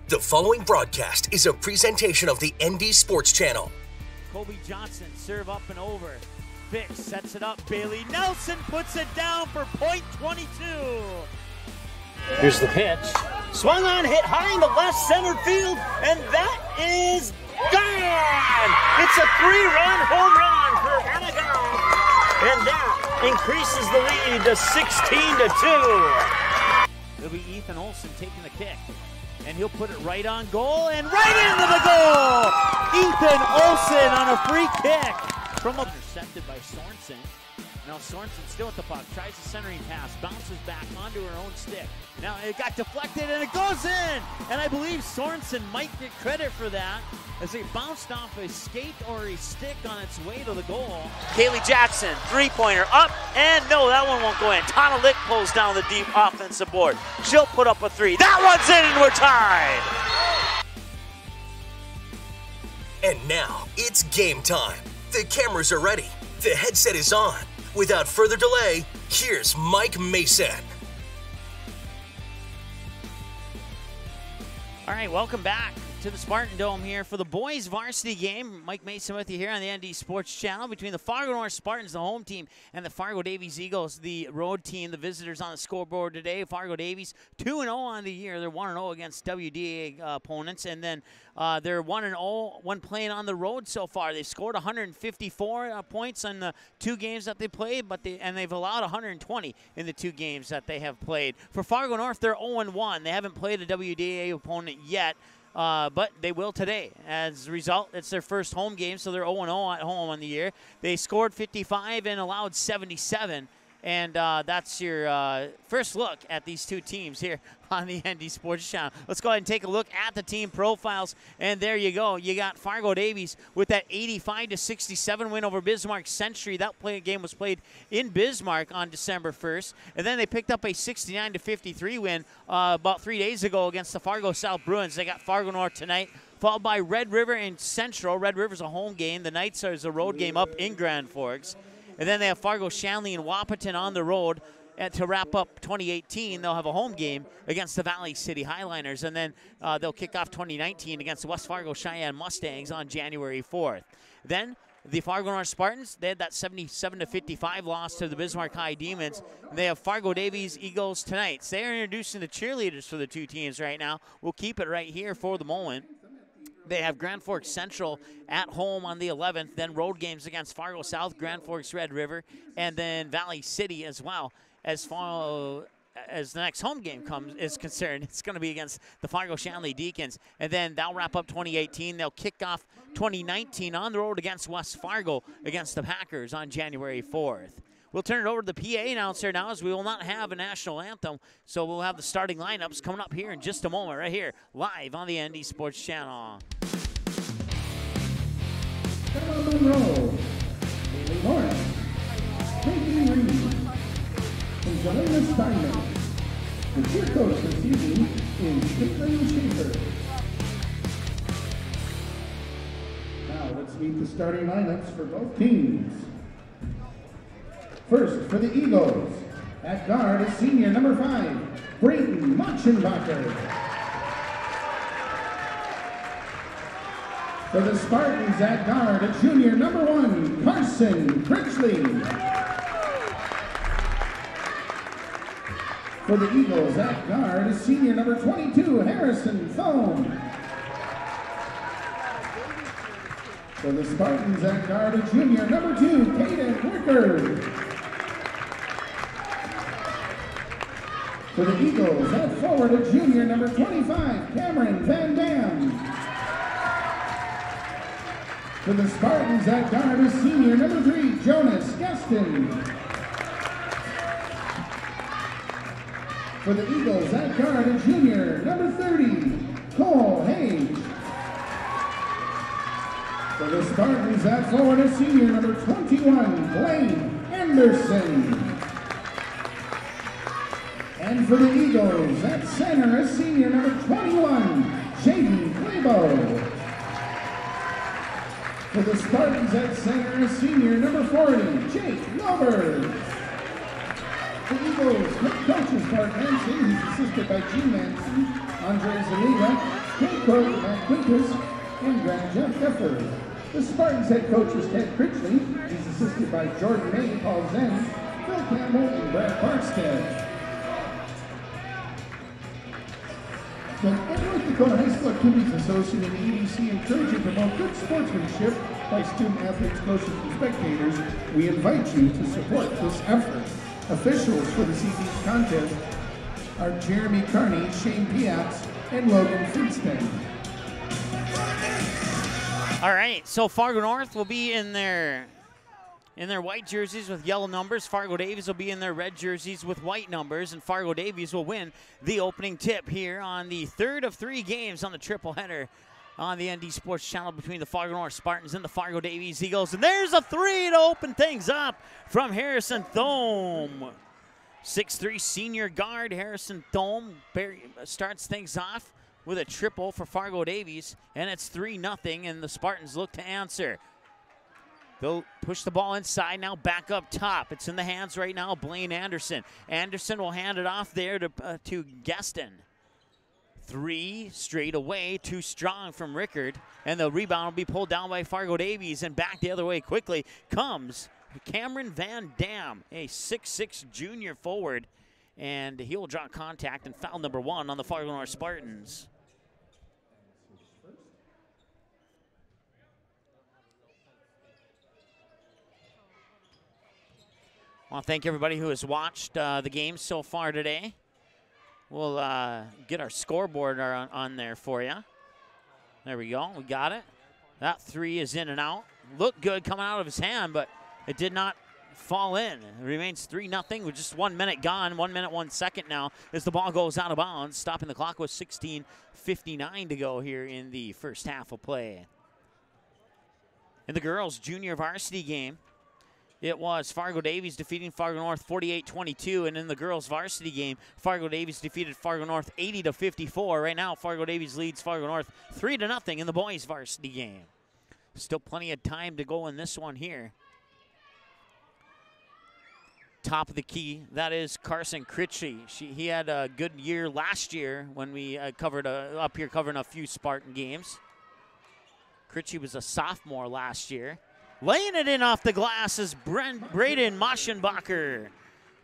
The following broadcast is a presentation of the ND Sports Channel. Kobe Johnson, serve up and over. Fix sets it up. Bailey Nelson puts it down for point 22. Here's the pitch. Swung on, hit high in the left center field, and that is gone! It's a 3-run home run for Anagon, and that increases the lead to 16-2. It'll be Ethan Olson taking the kick. And he'll put it right on goal and right into the goal! Ethan Olson on a free kick from intercepted by Sorensen. Now Sorensen still at the puck, tries the centering pass, bounces back onto her own stick. Now it got deflected and it goes in! And I believe Sorensen might get credit for that as it bounced off a skate or a stick on its way to the goal. Kaylee Jackson, three-pointer up, and no, that one won't go in. Tana Lick pulls down the deep offensive board. She'll put up a three. That one's in and we're tied! And now, it's game time. The cameras are ready. The headset is on. Without further delay, here's Mike Mason. All right, welcome back to the Spartan Dome here for the boys varsity game. Mike Mason with you here on the ND Sports Channel between the Fargo North Spartans, the home team, and the Fargo Davies Eagles, the road team. The visitors on the scoreboard today. Fargo Davies 2-0 on the year. They're 1-0 against WDA opponents, and then they're 1-0 when playing on the road so far. They've scored 154 points in the two games that they played, and they've allowed 120 in the two games that they have played. For Fargo North, they're 0-1. They haven't played a WDA opponent yet. But they will today. As a result, it's their first home game, so they're 0-0 at home on the year. They scored 55 and allowed 77. And that's your first look at these two teams here on the ND Sports Channel. Let's go ahead and take a look at the team profiles. And there you go. You got Fargo Davies with that 85-67 win over Bismarck Century. That game was played in Bismarck on December 1st. And then they picked up a 69-53 win about 3 days ago against the Fargo South Bruins. They got Fargo North tonight, followed by Red River and Central. Red River's a home game. The Knights are a road game up in Grand Forks. And then they have Fargo Shanley and Wahpeton on the road. And to wrap up 2018, they'll have a home game against the Valley City Highliners. And then they'll kick off 2019 against the West Fargo Cheyenne Mustangs on January 4th. Then the Fargo North Spartans, they had that 77-55 loss to the Bismarck High Demons. They have Fargo Davies Eagles tonight. So they're introducing the cheerleaders for the two teams right now. We'll keep it right here for the moment. They have Grand Forks Central at home on the 11th, then road games against Fargo South, Grand Forks Red River, and then Valley City as well. As far as the next home game is concerned, it's going to be against the Fargo Shanley Deacons. And then they'll wrap up 2018. They'll kick off 2019 on the road against West Fargo against the Packers on January 4th. We'll turn it over to the PA announcer now, as we will not have a national anthem, so we'll have the starting lineups coming up here in just a moment, right here, live on the ND Sports Channel. Carol Monroe, Haley Morris, Katie Reed, and Jelena Steinman. The cheer coach this evening is Strickland Schaefer. Now let's meet the starting lineups for both teams. First, for the Eagles, at guard is senior number 5, Brayton Machenbacher. For the Spartans, at guard, a junior number 1, Carson Critchley. For the Eagles, at guard, is senior number 22, Harrison Thome. For the Spartans, at guard, a junior number 2, Kaden Wicker. For the Eagles, at forward, a junior number 25, Cameron Van Dam. For the Spartans, at guard, a senior number 3, Jonas Gaston. For the Eagles, at guard, a junior number 30, Cole Hage. For the Spartans, at forward, a senior number 21, Blaine Anderson. And for the Eagles, at center, a senior number 21, Jaden Clebo. For the Spartans, at center, a senior number 40, Jake Lover. The Eagles, head coaches Bart Hanson, who's assisted by G. Manson, Andre Zaliga, head coach Matt Quintus, and Grant Jeff Effer. The Spartans head coach is Ted Critchley. He's assisted by Jordan May, Paul Zen, Phil Campbell, and Brad Barstead. The North Dakota High School Activities Association and the EDC encourage and promote good sportsmanship by student athletes, coaches, and spectators. We invite you to support this effort. Officials for this evening's contest are Jeremy Carney, Shane Piatz, and Logan Finsten. All right, so Fargo North will be in their white jerseys with yellow numbers. Fargo Davies will be in their red jerseys with white numbers, and Fargo Davies will win the opening tip here on the third of 3 games on the triple header on the ND Sports Channel between the Fargo North Spartans and the Fargo Davies Eagles. And there's a 3 to open things up from Harrison Thome. 6'3" senior guard Harrison Thome starts things off with a triple for Fargo Davies, and it's 3-0, and the Spartans look to answer. They'll push the ball inside now, back up top. It's in the hands right now of Blaine Anderson. Anderson will hand it off there to Gaston. 3 straight away, too strong from Rickard, and the rebound will be pulled down by Fargo Davies, and back the other way quickly comes Cameron Van Dam, a 6'6" junior forward, and he will draw contact and foul number 1 on the Fargo North Spartans. I want to thank everybody who has watched the game so far today. We'll get our scoreboard on there for you. There we go. We got it. That 3 is in and out. Looked good coming out of his hand, but it did not fall in. It remains 3-0 with just 1 minute gone. 1 minute, 1 second now as the ball goes out of bounds. Stopping the clock with 16:59 to go here in the first half of play. In the girls' junior varsity game, it was Fargo Davies defeating Fargo North 48-22, and in the girls' varsity game, Fargo Davies defeated Fargo North 80-54. Right now, Fargo Davies leads Fargo North 3-0 in the boys' varsity game. Still plenty of time to go in this one here. Top of the key, that is Carson Critchley. He had a good year last year when we covered up here covering a few Spartan games. Critchley was a sophomore last year. Laying it in off the glass is Braden Maschenbacher.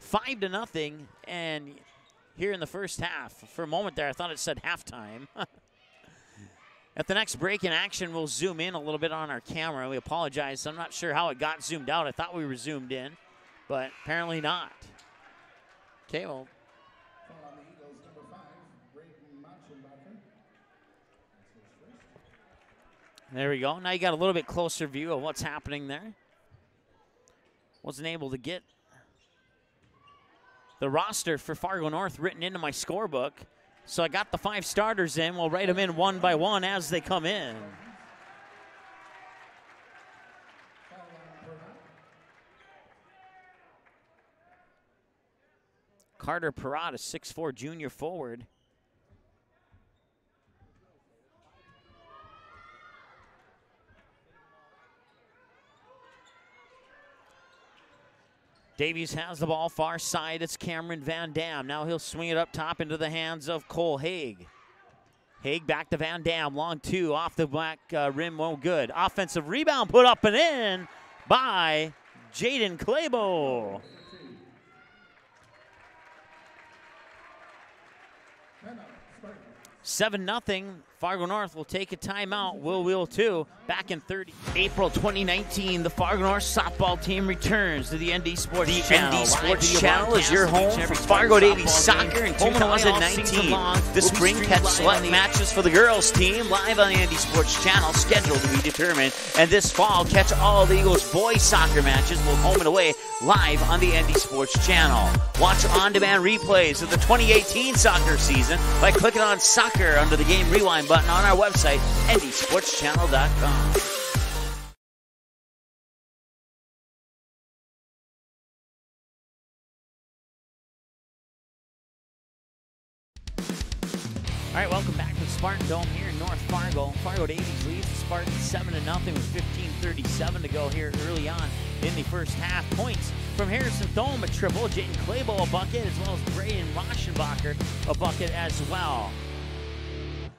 5-0, and here in the first half. For a moment there, I thought it said halftime. At the next break in action, we'll zoom in a little bit on our camera. We apologize. I'm not sure how it got zoomed out. I thought we were zoomed in, but apparently not. Okay, well. There we go. Now you got a little bit closer view of what's happening there. Wasn't able to get the roster for Fargo North written into my scorebook, so I got the 5 starters in. We'll write them in one by one as they come in. Carter Perrott, a 6'4" junior forward. Davies has the ball far side. It's Cameron Van Dam. Now he'll swing it up top into the hands of Cole Haig. Haig back to Van Dam. Long 2 off the black rim. Well, good. Offensive rebound put up and in by Jaden Clabo. 7-0. Fargo North will take a timeout. Will too. Back in 30. April 2019, the Fargo North softball team returns to the ND Sports Channel. The ND Sports Channel is your home for Fargo Davies soccer in 2019. This spring, catch select matches for the girls team live on the ND Sports Channel, scheduled to be determined. And this fall, catch all the Eagles boys soccer matches, both home and away, live on the ND Sports Channel. Watch on-demand replays of the 2018 soccer season by clicking on soccer under the game rewind button on our website, ndsportschannel.com. All right, welcome back to the Spartan Dome here in North Fargo. Fargo Davies leads the Spartans 7-0 with 15:37 to go here early on in the first half. Points from Harrison Thome, a triple, Jaden Clabo, a bucket, as well as Braden Maschenbacher, a bucket as well.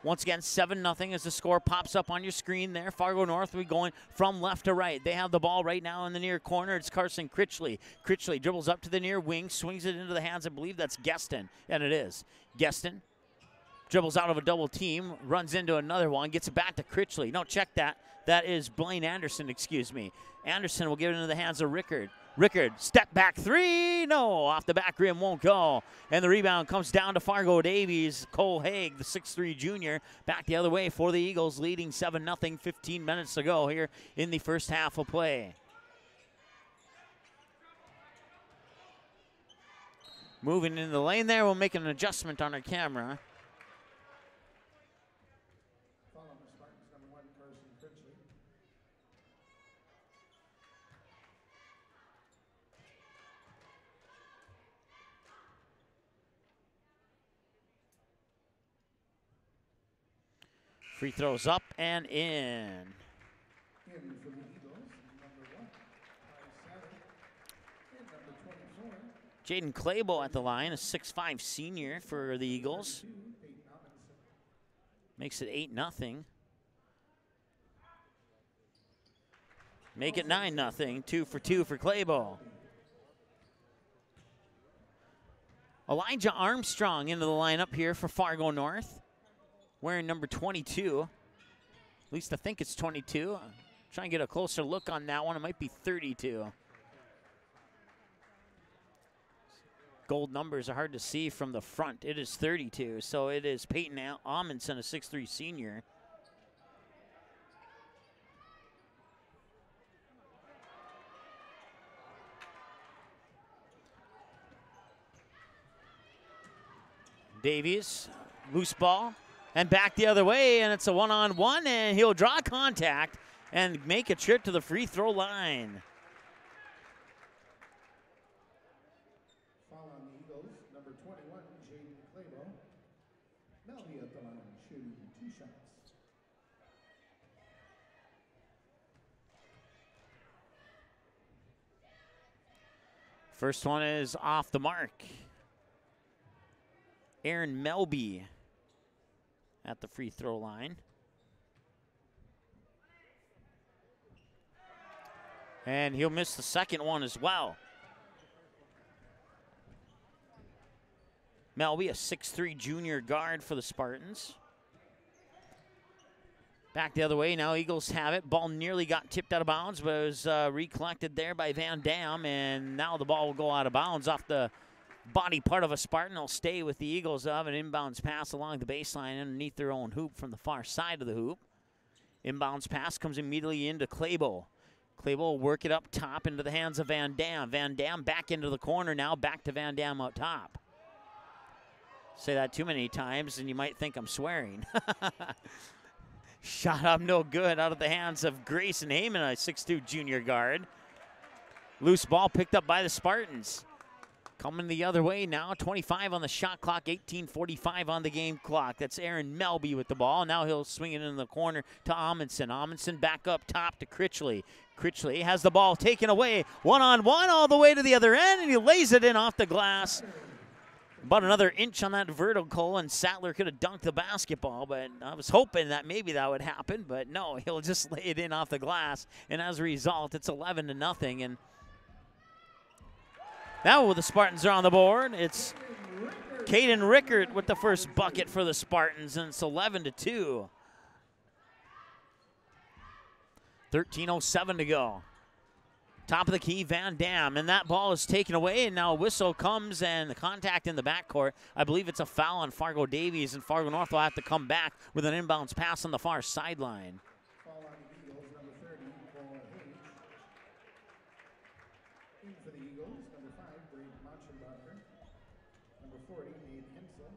Once again, 7-0 as the score pops up on your screen there. Fargo North will be going from left to right. They have the ball right now in the near corner. It's Carson Critchley. Critchley dribbles up to the near wing, swings it into the hands, I believe that's Gueston, and it is. Gueston dribbles out of a double team, runs into another one, gets it back to Critchley. No, check that. That is Blaine Anderson, excuse me. Anderson will give it into the hands of Rickard. Rickard, step back three. No, off the back rim, won't go. And the rebound comes down to Fargo Davies. Cole Haig, the 6'3 junior, back the other way for the Eagles, leading 7-0, 15 minutes to go here in the first half of play. Moving in the lane there, we'll make an adjustment on our camera. Free throws up and in. Jaden Claybo at the line, a 6'5 senior for the Eagles. Makes it 8-0. Make it 9-0. 2 for 2 for Claybo. Elijah Armstrong into the lineup here for Fargo North, wearing number 22. At least I think it's 22. I'm trying to get a closer look on that one. It might be 32. Gold numbers are hard to see from the front. It is 32, so it is Peyton Amundsen, a 6'3 senior. Davies, loose ball. And back the other way, and it's a one-on-one, and he'll draw contact and make a trip to the free throw line. Foul on the Eagles, number 21, Jaden Claybo. Melby at the line, shooting 2 shots. First one is off the mark. Aaron Melby at the free throw line. And he'll miss the second one as well. Melby, a 6'3 junior guard for the Spartans. Back the other way now, Eagles have it. Ball nearly got tipped out of bounds, but it was recollected there by Van Dam, and now the ball will go out of bounds off the body part of a Spartan. Will stay with the Eagles. Of an inbounds pass along the baseline underneath their own hoop from the far side of the hoop. Inbounds pass comes immediately into Claybo. Claybo will work it up top into the hands of Van Dam. Van Dam back into the corner now, back to Van Dam out top. Say that too many times and you might think I'm swearing. Shot up no good out of the hands of Grayson Heyman, a 6'2 junior guard. Loose ball picked up by the Spartans. Coming the other way now, 25 on the shot clock, 18:45 on the game clock. That's Aaron Melby with the ball. Now he'll swing it in the corner to Amundsen. Amundsen back up top to Critchley. Critchley has the ball taken away, one-on-one all the way to the other end, and he lays it in off the glass. About another inch on that vertical, and Sattler could have dunked the basketball, but I was hoping that maybe that would happen, but no, he'll just lay it in off the glass, and as a result, it's 11-0, and now the Spartans are on the board. It's Caden Rickard with the first bucket for the Spartans, and it's 11-2. 13:07 to go. Top of the key, Van Dam, and that ball is taken away, and now a whistle comes, and the contact in the backcourt. I believe it's a foul on Fargo Davies, and Fargo North will have to come back with an inbounds pass on the far sideline. Foul on the Eagles, number 30, Cole Haig. In for the Eagles, number 5, Brady Machenbacher. Number 40, Nate Hensel.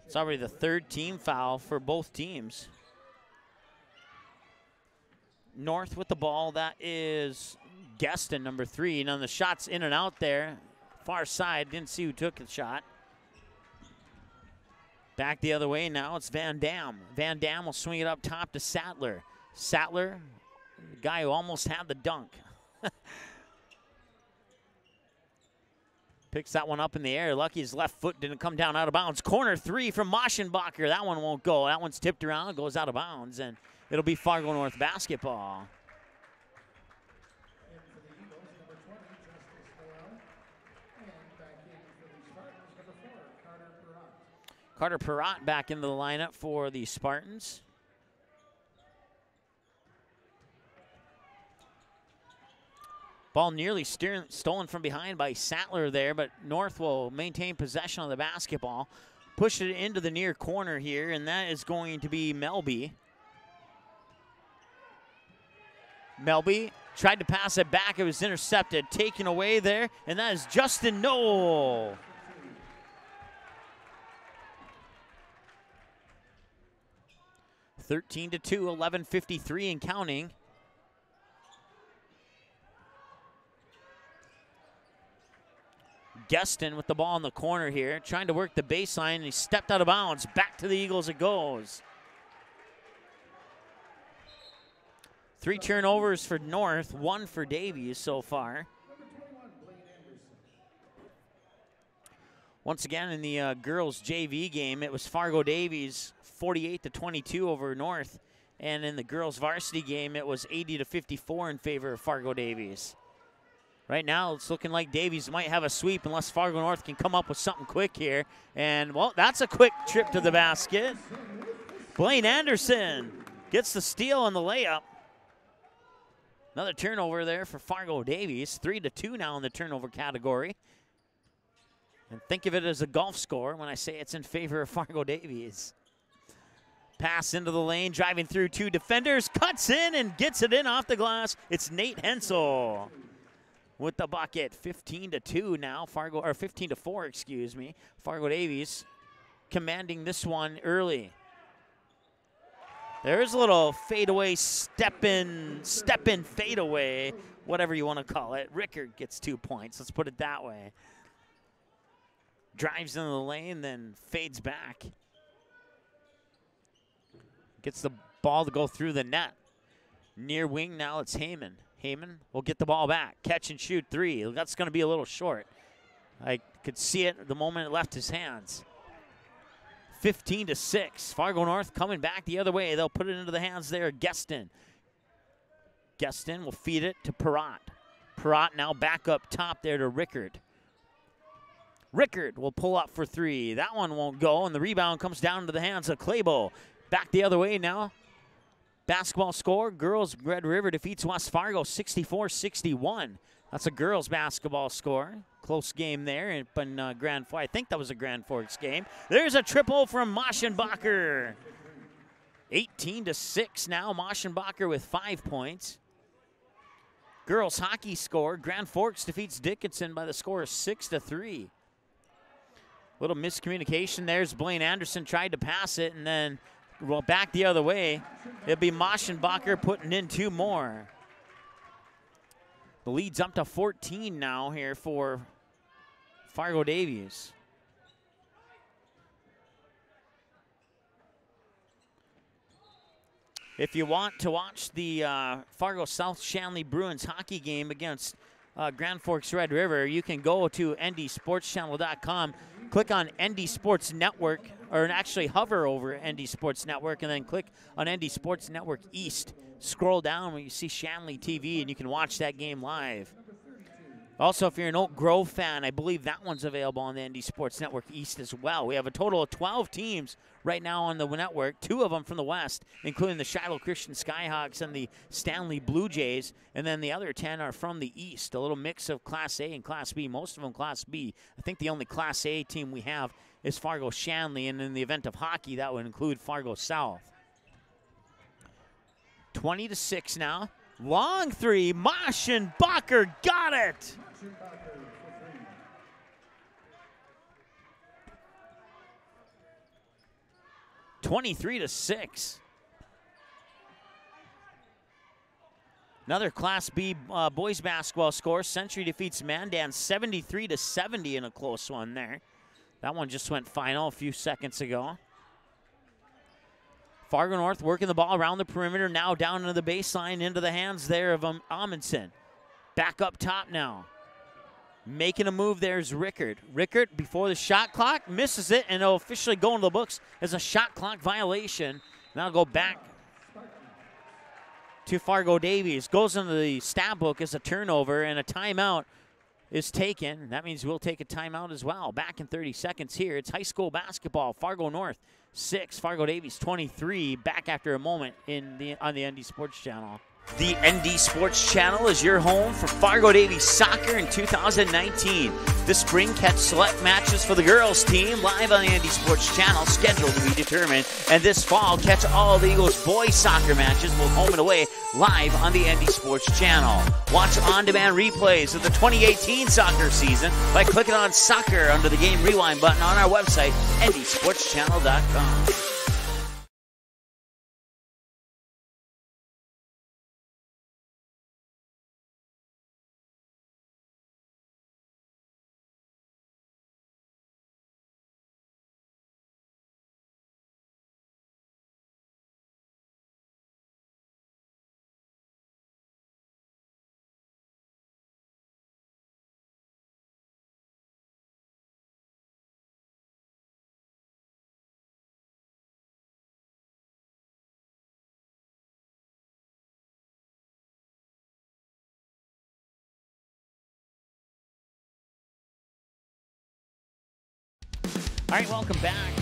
It's already the third team foul for both teams. North with the ball, that is Gueston, number 3. And on the shots in and out there, far side, didn't see who took the shot. Back the other way now, it's Van Dam. Van Dam will swing it up top to Sattler. Sattler, the guy who almost had the dunk. Picks that one up in the air. Lucky his left foot didn't come down out of bounds. Corner 3 from Maschenbacher. That one won't go. That one's tipped around, goes out of bounds, and it'll be Fargo North basketball. Carter Perrott back into the lineup for the Spartans. Ball nearly stolen from behind by Sattler there, but North will maintain possession of the basketball. Push it into the near corner here, and that is going to be Melby. Melby tried to pass it back. It was intercepted, taken away there, and that is Justin Knoll. (13-2), 11:53 and counting. Geston with the ball in the corner here, trying to work the baseline, and he stepped out of bounds. Back to the Eagles it goes. 3 turnovers for North, 1 for Davies so far. Once again in the girls JV game, it was Fargo Davies 48-22 over North, and in the girls varsity game, it was 80-54 in favor of Fargo Davies. Right now, it's looking like Davies might have a sweep unless Fargo North can come up with something quick here. And, well, that's a quick trip to the basket. Blaine Anderson gets the steal and the layup. Another turnover there for Fargo Davies. 3-2 now in the turnover category. And think of it as a golf score when I say it's in favor of Fargo Davies. Pass into the lane, driving through 2 defenders, cuts in and gets it in off the glass. It's Nate Hensel with the bucket. 15-2 now, 15-4, excuse me. Fargo Davies commanding this one early. There's a little fadeaway, step in fadeaway, whatever you want to call it. Rickard gets 2 points, let's put it that way. Drives into the lane, then fades back. Gets the ball to go through the net. Near wing now, it's Heyman. Heyman will get the ball back. Catch and shoot 3. That's going to be a little short. I could see it the moment it left his hands. 15-6. Fargo North coming back the other way. They'll put it into the hands there of Geston. Geston will feed it to Perrott. Perrott now back up top there to Rickard. Rickard will pull up for 3. That one won't go, and the rebound comes down to the hands of Claybo. Back the other way now. Basketball score, girls Red River defeats West Fargo 64-61. That's a girls basketball score. Close game there in Grand Forks. I think that was a Grand Forks game. There's a triple from Maschenbacher. 18-6 now. Maschenbacher with 5 points. Girls hockey score, Grand Forks defeats Dickinson by the score of 6-3. Little miscommunication. There's Blaine Anderson tried to pass it, and then well, back the other way. It'll be Maschenbacher putting in 2 more. The lead's up to 14 now here for Fargo Davies. If you want to watch the Fargo South Shanley Bruins hockey game against Grand Forks Red River, you can go to ndsportschannel.com, click on ND Sports Network, or actually hover over ND Sports Network, and then click on ND Sports Network East. Scroll down where you see Shanley TV, and you can watch that game live. Also, if you're an Oak Grove fan, I believe that one's available on the ND Sports Network East as well. We have a total of 12 teams right now on the network, 2 of them from the West, including the Shiloh Christian Skyhawks and the Stanley Blue Jays, and then the other 10 are from the East, a little mix of Class A and Class B, most of them Class B. I think the only Class A team we have is Fargo Shanley, and in the event of hockey, that would include Fargo South. 20-6 now. Long 3, Maschenbacher got it! 23-6. Another Class B boys basketball score. Century defeats Mandan 73-70 in a close one there. That one just went final a few seconds ago. Fargo North working the ball around the perimeter, now down into the baseline, into the hands there of Amundsen. Back up top now. Making a move there is Rickard. Rickard, before the shot clock, misses it, and it'll officially go into the books as a shot clock violation. Now go back to Fargo Davies. Goes into the stat book as a turnover, and a timeout is taken. That means we'll take a timeout as well. Back in 30 seconds here. It's high school basketball. Fargo North 6, Fargo Davies 23. Back after a moment on the ND Sports Channel. The ND Sports Channel is your home for Fargo Davies soccer in 2019. This spring, catch select matches for the girls team live on the ND Sports Channel, scheduled to be determined. And this fall, catch all the Eagles boys soccer matches, both home and away, live on the ND Sports Channel. Watch on-demand replays of the 2018 soccer season by clicking on soccer under the game rewind button on our website, ndsportschannel.com. All right, welcome back.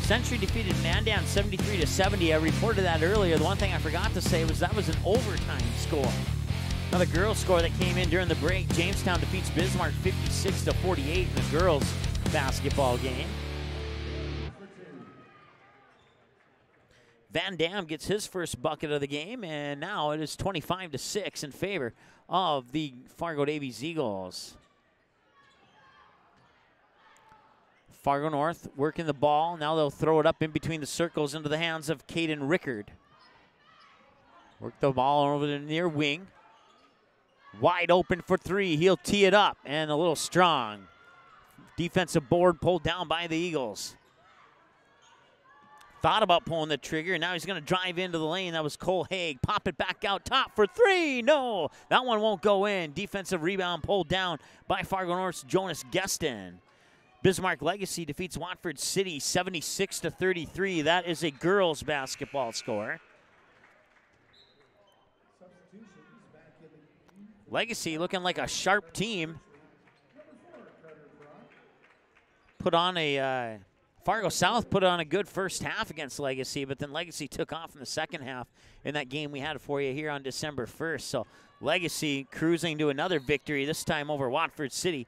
Century defeated Mandan 73-70. I reported that earlier. The one thing I forgot to say was that was an overtime score. Another girls score that came in during the break. Jamestown defeats Bismarck 56-48 in the girls basketball game. Van Dam gets his first bucket of the game, and now it is 25-6 in favor of the Fargo Davies Eagles. Fargo North working the ball. Now they'll throw it up in between the circles into the hands of Caden Rickard. Work the ball over the near wing. Wide open for three. He'll tee it up, and a little strong. Defensive board pulled down by the Eagles. Thought about pulling the trigger, and now he's going to drive into the lane. That was Cole Haig. Pop it back out top for three. No, that one won't go in. Defensive rebound pulled down by Fargo North's Jonas Geston. Bismarck Legacy defeats Watford City 76-33. That is a girls basketball score. Legacy looking like a sharp team. Fargo South put on a good first half against Legacy, but then Legacy took off in the second half in that game we had for you here on December 1st. So Legacy cruising to another victory, this time over Watford City.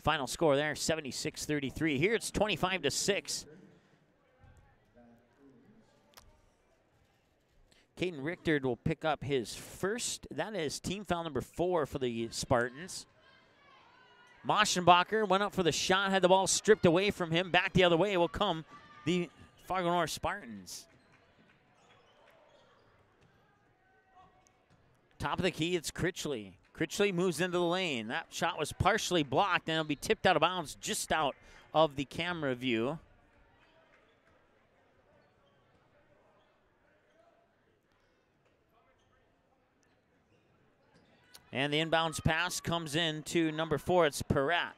Final score there, 76-33. Here it's 25-6. Caden Rickard will pick up his first. That is team foul number 4 for the Spartans. Moschenbacher went up for the shot, had the ball stripped away from him. Back the other way will come the Fargo North Spartans. Top of the key, it's Critchley. Critchley moves into the lane. That shot was partially blocked, and it'll be tipped out of bounds just out of the camera view. And the inbounds pass comes in to number 4. It's Perrat.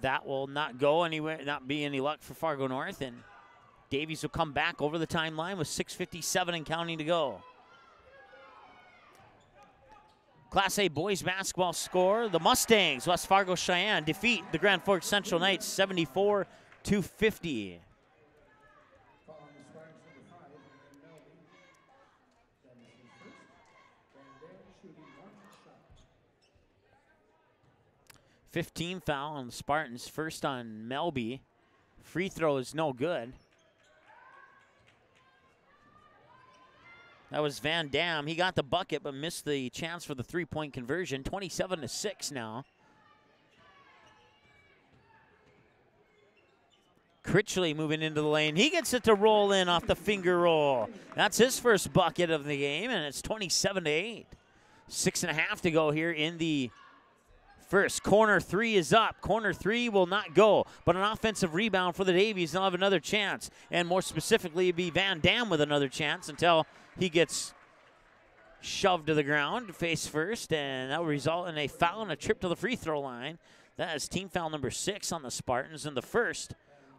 That will not go anywhere, not be any luck for Fargo North, and Davies will come back over the timeline with 6:57 and counting to go. Class A boys basketball score. The Mustangs, West Fargo Cheyenne, defeat the Grand Forks Central Knights 74-50. Fifteen foul on the Spartans, first on Melby. Free throw is no good. That was Van Dam. He got the bucket but missed the chance for the three-point conversion. 27-6 now. Critchley moving into the lane. He gets it to roll in off the finger roll. That's his first bucket of the game, and it's 27-8. 6.5 to go here in the first. Corner three is up. Corner three will not go, but an offensive rebound for the Davies. They'll have another chance, and more specifically, it'll be Van Dam with another chance until he gets shoved to the ground face first, and that will result in a foul and a trip to the free throw line. That is team foul number 6 on the Spartans, and the first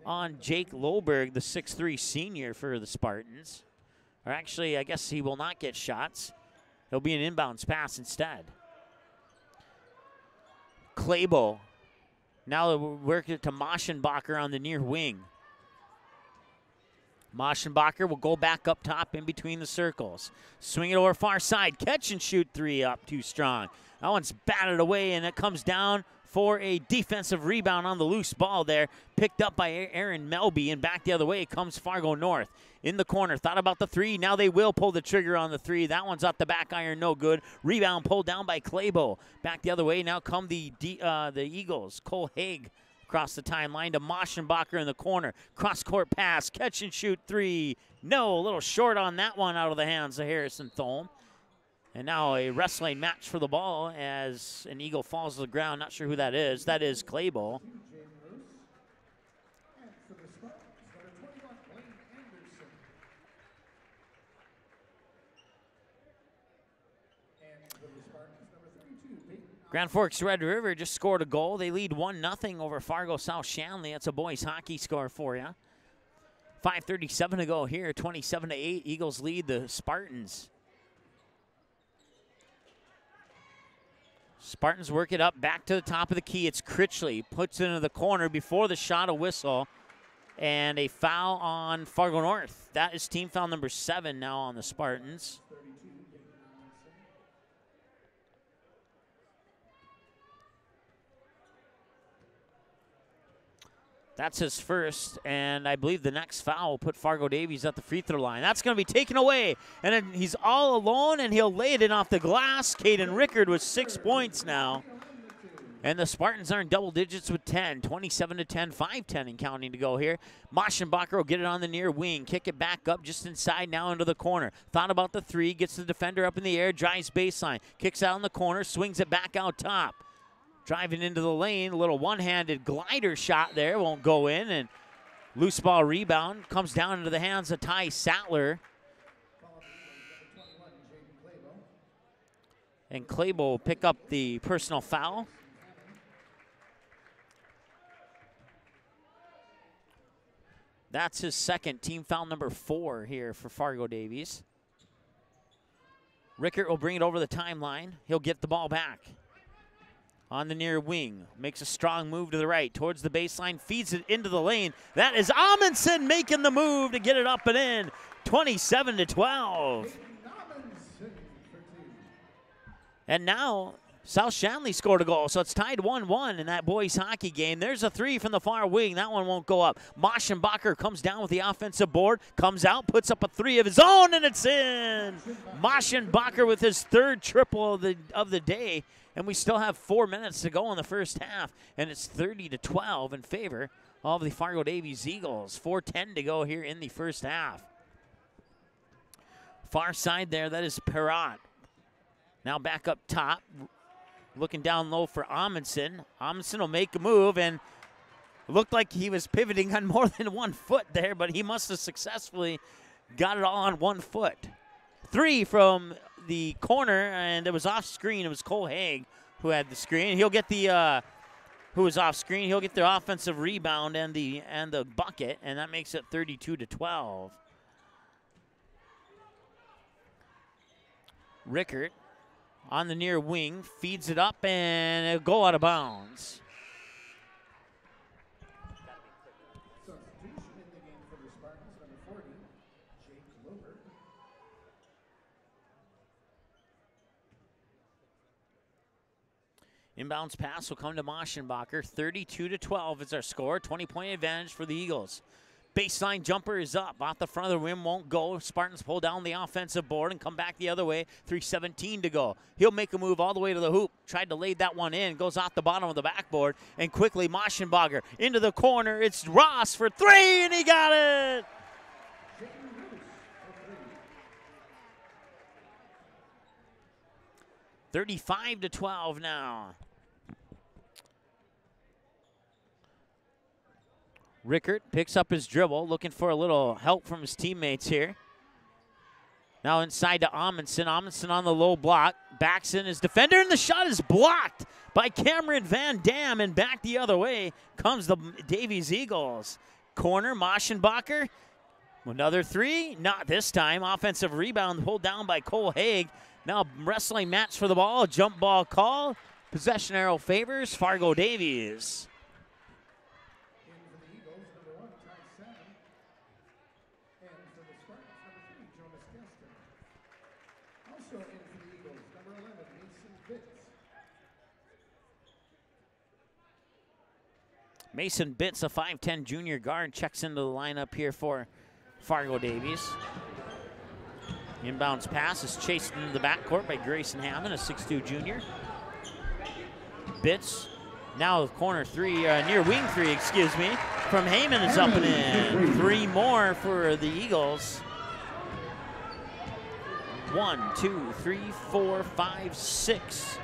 on Jake Loberg, the 6'3" senior for the Spartans. Or actually, I guess he will not get shots. It'll be an inbounds pass instead. Klebo. Now we're working it to Maschenbacher on the near wing. Maschenbacher will go back up top in between the circles. Swing it over far side. Catch and shoot 3 up too strong. That one's batted away, and it comes down for a defensive rebound on the loose ball there. Picked up by Aaron Melby, and back the other way comes Fargo North. In the corner, thought about the 3. Now they will pull the trigger on the 3. That one's off the back iron, no good. Rebound pulled down by Klebo. Back the other way, now come the Eagles. Cole Haig across the timeline to Maschenbacher in the corner. Cross-court pass, catch and shoot 3. No, a little short on that one out of the hands of Harrison Thome. And now a wrestling match for the ball as an Eagle falls to the ground. Not sure who that is. That is Klebo. Grand Forks Red River just scored a goal. They lead 1-0 over Fargo South Shanley. That's a boys hockey score for you. 5:37 to go here. 27-8. Eagles lead the Spartans. Spartans work it up back to the top of the key. It's Critchley. Puts it into the corner before the shot, a whistle. And a foul on Fargo North. That is team foul number 7 now on the Spartans. That's his first, and I believe the next foul will put Fargo Davies at the free throw line. That's going to be taken away, and then he's all alone, and he'll lay it in off the glass. Caden Rickard with 6 points now. And the Spartans are in double digits with 10, 27-10, 5-10 and counting to go here. Maschenbacher will get it on the near wing, kick it back up just inside now into the corner. Thought about the 3, gets the defender up in the air, drives baseline, kicks out in the corner, swings it back out top. Driving into the lane, a little one-handed glider shot there, won't go in, and loose ball rebound comes down into the hands of Ty Sattler. And Klebo will pick up the personal foul. That's his second, team foul number 4 here for Fargo Davies. Rickert will bring it over the timeline. He'll get the ball back. On the near wing, makes a strong move to the right, towards the baseline, feeds it into the lane. That is Amundsen making the move to get it up and in, 27-12. And now South Shanley scored a goal, so it's tied 1-1 in that boys hockey game. There's a 3 from the far wing. That one won't go up. Maschenbacher comes down with the offensive board, comes out, puts up a 3 of his own, and it's in. Maschenbacher with his 3rd triple of the day. And we still have 4 minutes to go in the first half, and it's 30-12 in favor of the Fargo Davies Eagles. 4:10 to go here in the first half. Far side there, that is Perrott. Now back up top, looking down low for Amundsen. Amundsen will make a move, and looked like he was pivoting on more than 1 foot there, but he must have successfully got it all on 1 foot. 3 from the corner, and it was off screen. It was Cole Haig who had the screen. He'll get the who was off screen. He'll get the offensive rebound and the bucket, and that makes it 32-12. Rickert on the near wing feeds it up, and it'll go out of bounds. Inbounds pass will come to Maschenbacher. 32-12 is our score. 20-point advantage for the Eagles. Baseline jumper is up. Off the front of the rim, won't go. Spartans pull down the offensive board and come back the other way. 3:17 to go. He'll make a move all the way to the hoop. Tried to lay that one in. Goes off the bottom of the backboard. And quickly, Maschenbacher into the corner. It's Ross for 3, and he got it! $35-12 now. Rickert picks up his dribble, looking for a little help from his teammates here. Now inside to Amundsen. Amundsen on the low block. Backs in his defender, and the shot is blocked by Cameron Van Dam, and back the other way comes the Davies Eagles. Corner, Maschenbacher. Another three, not this time. Offensive rebound pulled down by Cole Haig. Now wrestling match for the ball, jump ball call. Possession arrow favors Fargo Davies. Mason Bitts, a 5'10 junior guard, checks into the lineup here for Fargo Davies. Inbounds pass is chased into the backcourt by Grayson Hammond, a 6'2 junior. Bitts, now corner three, near wing three, excuse me, from Heyman is up and in. Three more for the Eagles. 1, 2, 3, 4, 5, 6.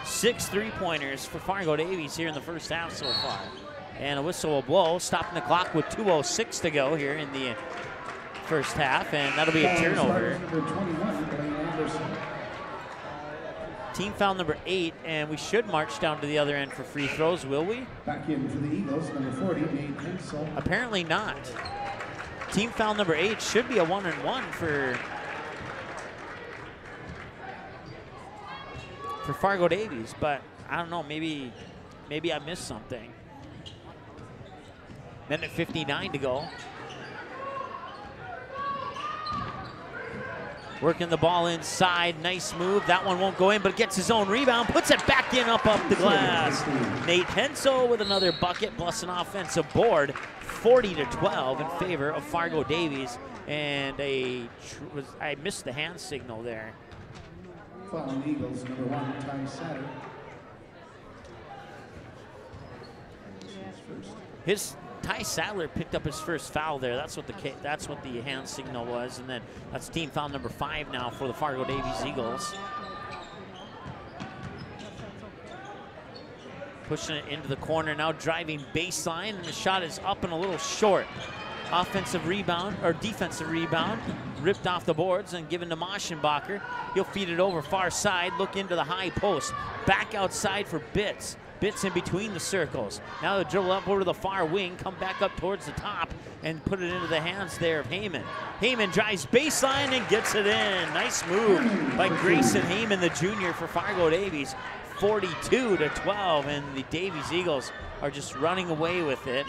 6 3-pointers for Fargo Davies here in the first half so far. And a whistle will blow, stopping the clock with 2:06 to go here in the first half, and that'll be a turnover. Team foul number 8, and we should march down to the other end for free throws, will we? Back in for the Eagles, number 40, Nate Hensel. Apparently not. Team foul number 8 should be a 1-and-1 for Fargo Davies, but I don't know, maybe I missed something. Minute 59 to go. Working the ball inside, nice move. That one won't go in, but gets his own rebound, puts it back in up the glass. Nate Hensel with another bucket plus an offensive board. 40-12 in favor of Fargo Davies. And I missed the hand signal there. Fallen Eagles, number 1, Ty Satter. Ty Sadler picked up his first foul there. That's what the hand signal was, and then that's team foul number 5 now for the Fargo Davies Eagles. Pushing it into the corner now, driving baseline, and the shot is up and a little short. Offensive rebound, or defensive rebound, ripped off the boards and given to Maschenbacher. He'll feed it over far side, look into the high post. Back outside for Bitts. Bitts in between the circles. Now they'll dribble up over to the far wing, come back up towards the top, and put it into the hands there of Heyman. Heyman drives baseline and gets it in. Nice move by Grayson Heyman, the junior for Fargo Davies. 42-12, and the Davies Eagles are just running away with it.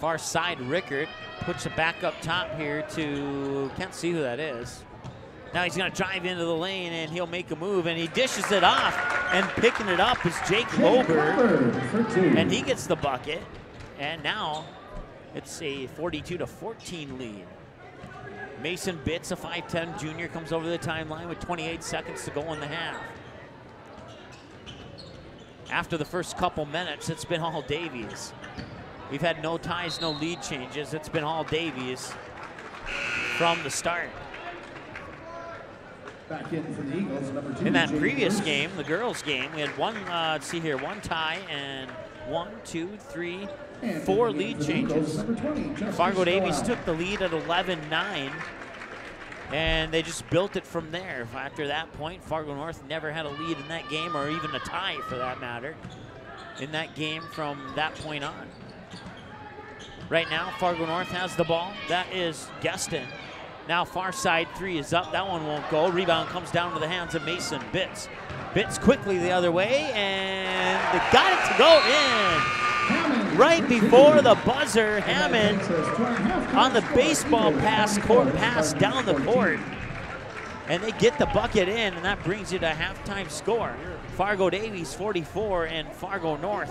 Far side, Rickard puts it back up top here to, can't see who that is. Now he's gonna drive into the lane and he'll make a move, and he dishes it off, and picking it up is Jake Lober, and he gets the bucket. And now it's a 42-14 lead. Mason Bitts, a 5'10 junior, comes over the timeline with 28 seconds to go in the half. After the first couple minutes, it's been all Davies. We've had no ties, no lead changes. It's been all Davies from the start. Back in for the Eagles, number 2. In that previous game, the girls' game, we had one, let's see here, one tie and 4 lead changes. Fargo Davies took the lead at 11-9, and they just built it from there. After that point, Fargo North never had a lead in that game, or even a tie for that matter, in that game from that point on. Right now, Fargo North has the ball. That is Gueston. Now far side 3 is up. That one won't go. Rebound comes down to the hands of Mason Bitts. Bitts quickly the other way, and they got it to go in. Right before the buzzer, Hammond on the baseball pass down the court. And they get the bucket in, and that brings you to halftime score. Fargo Davies 44 and Fargo North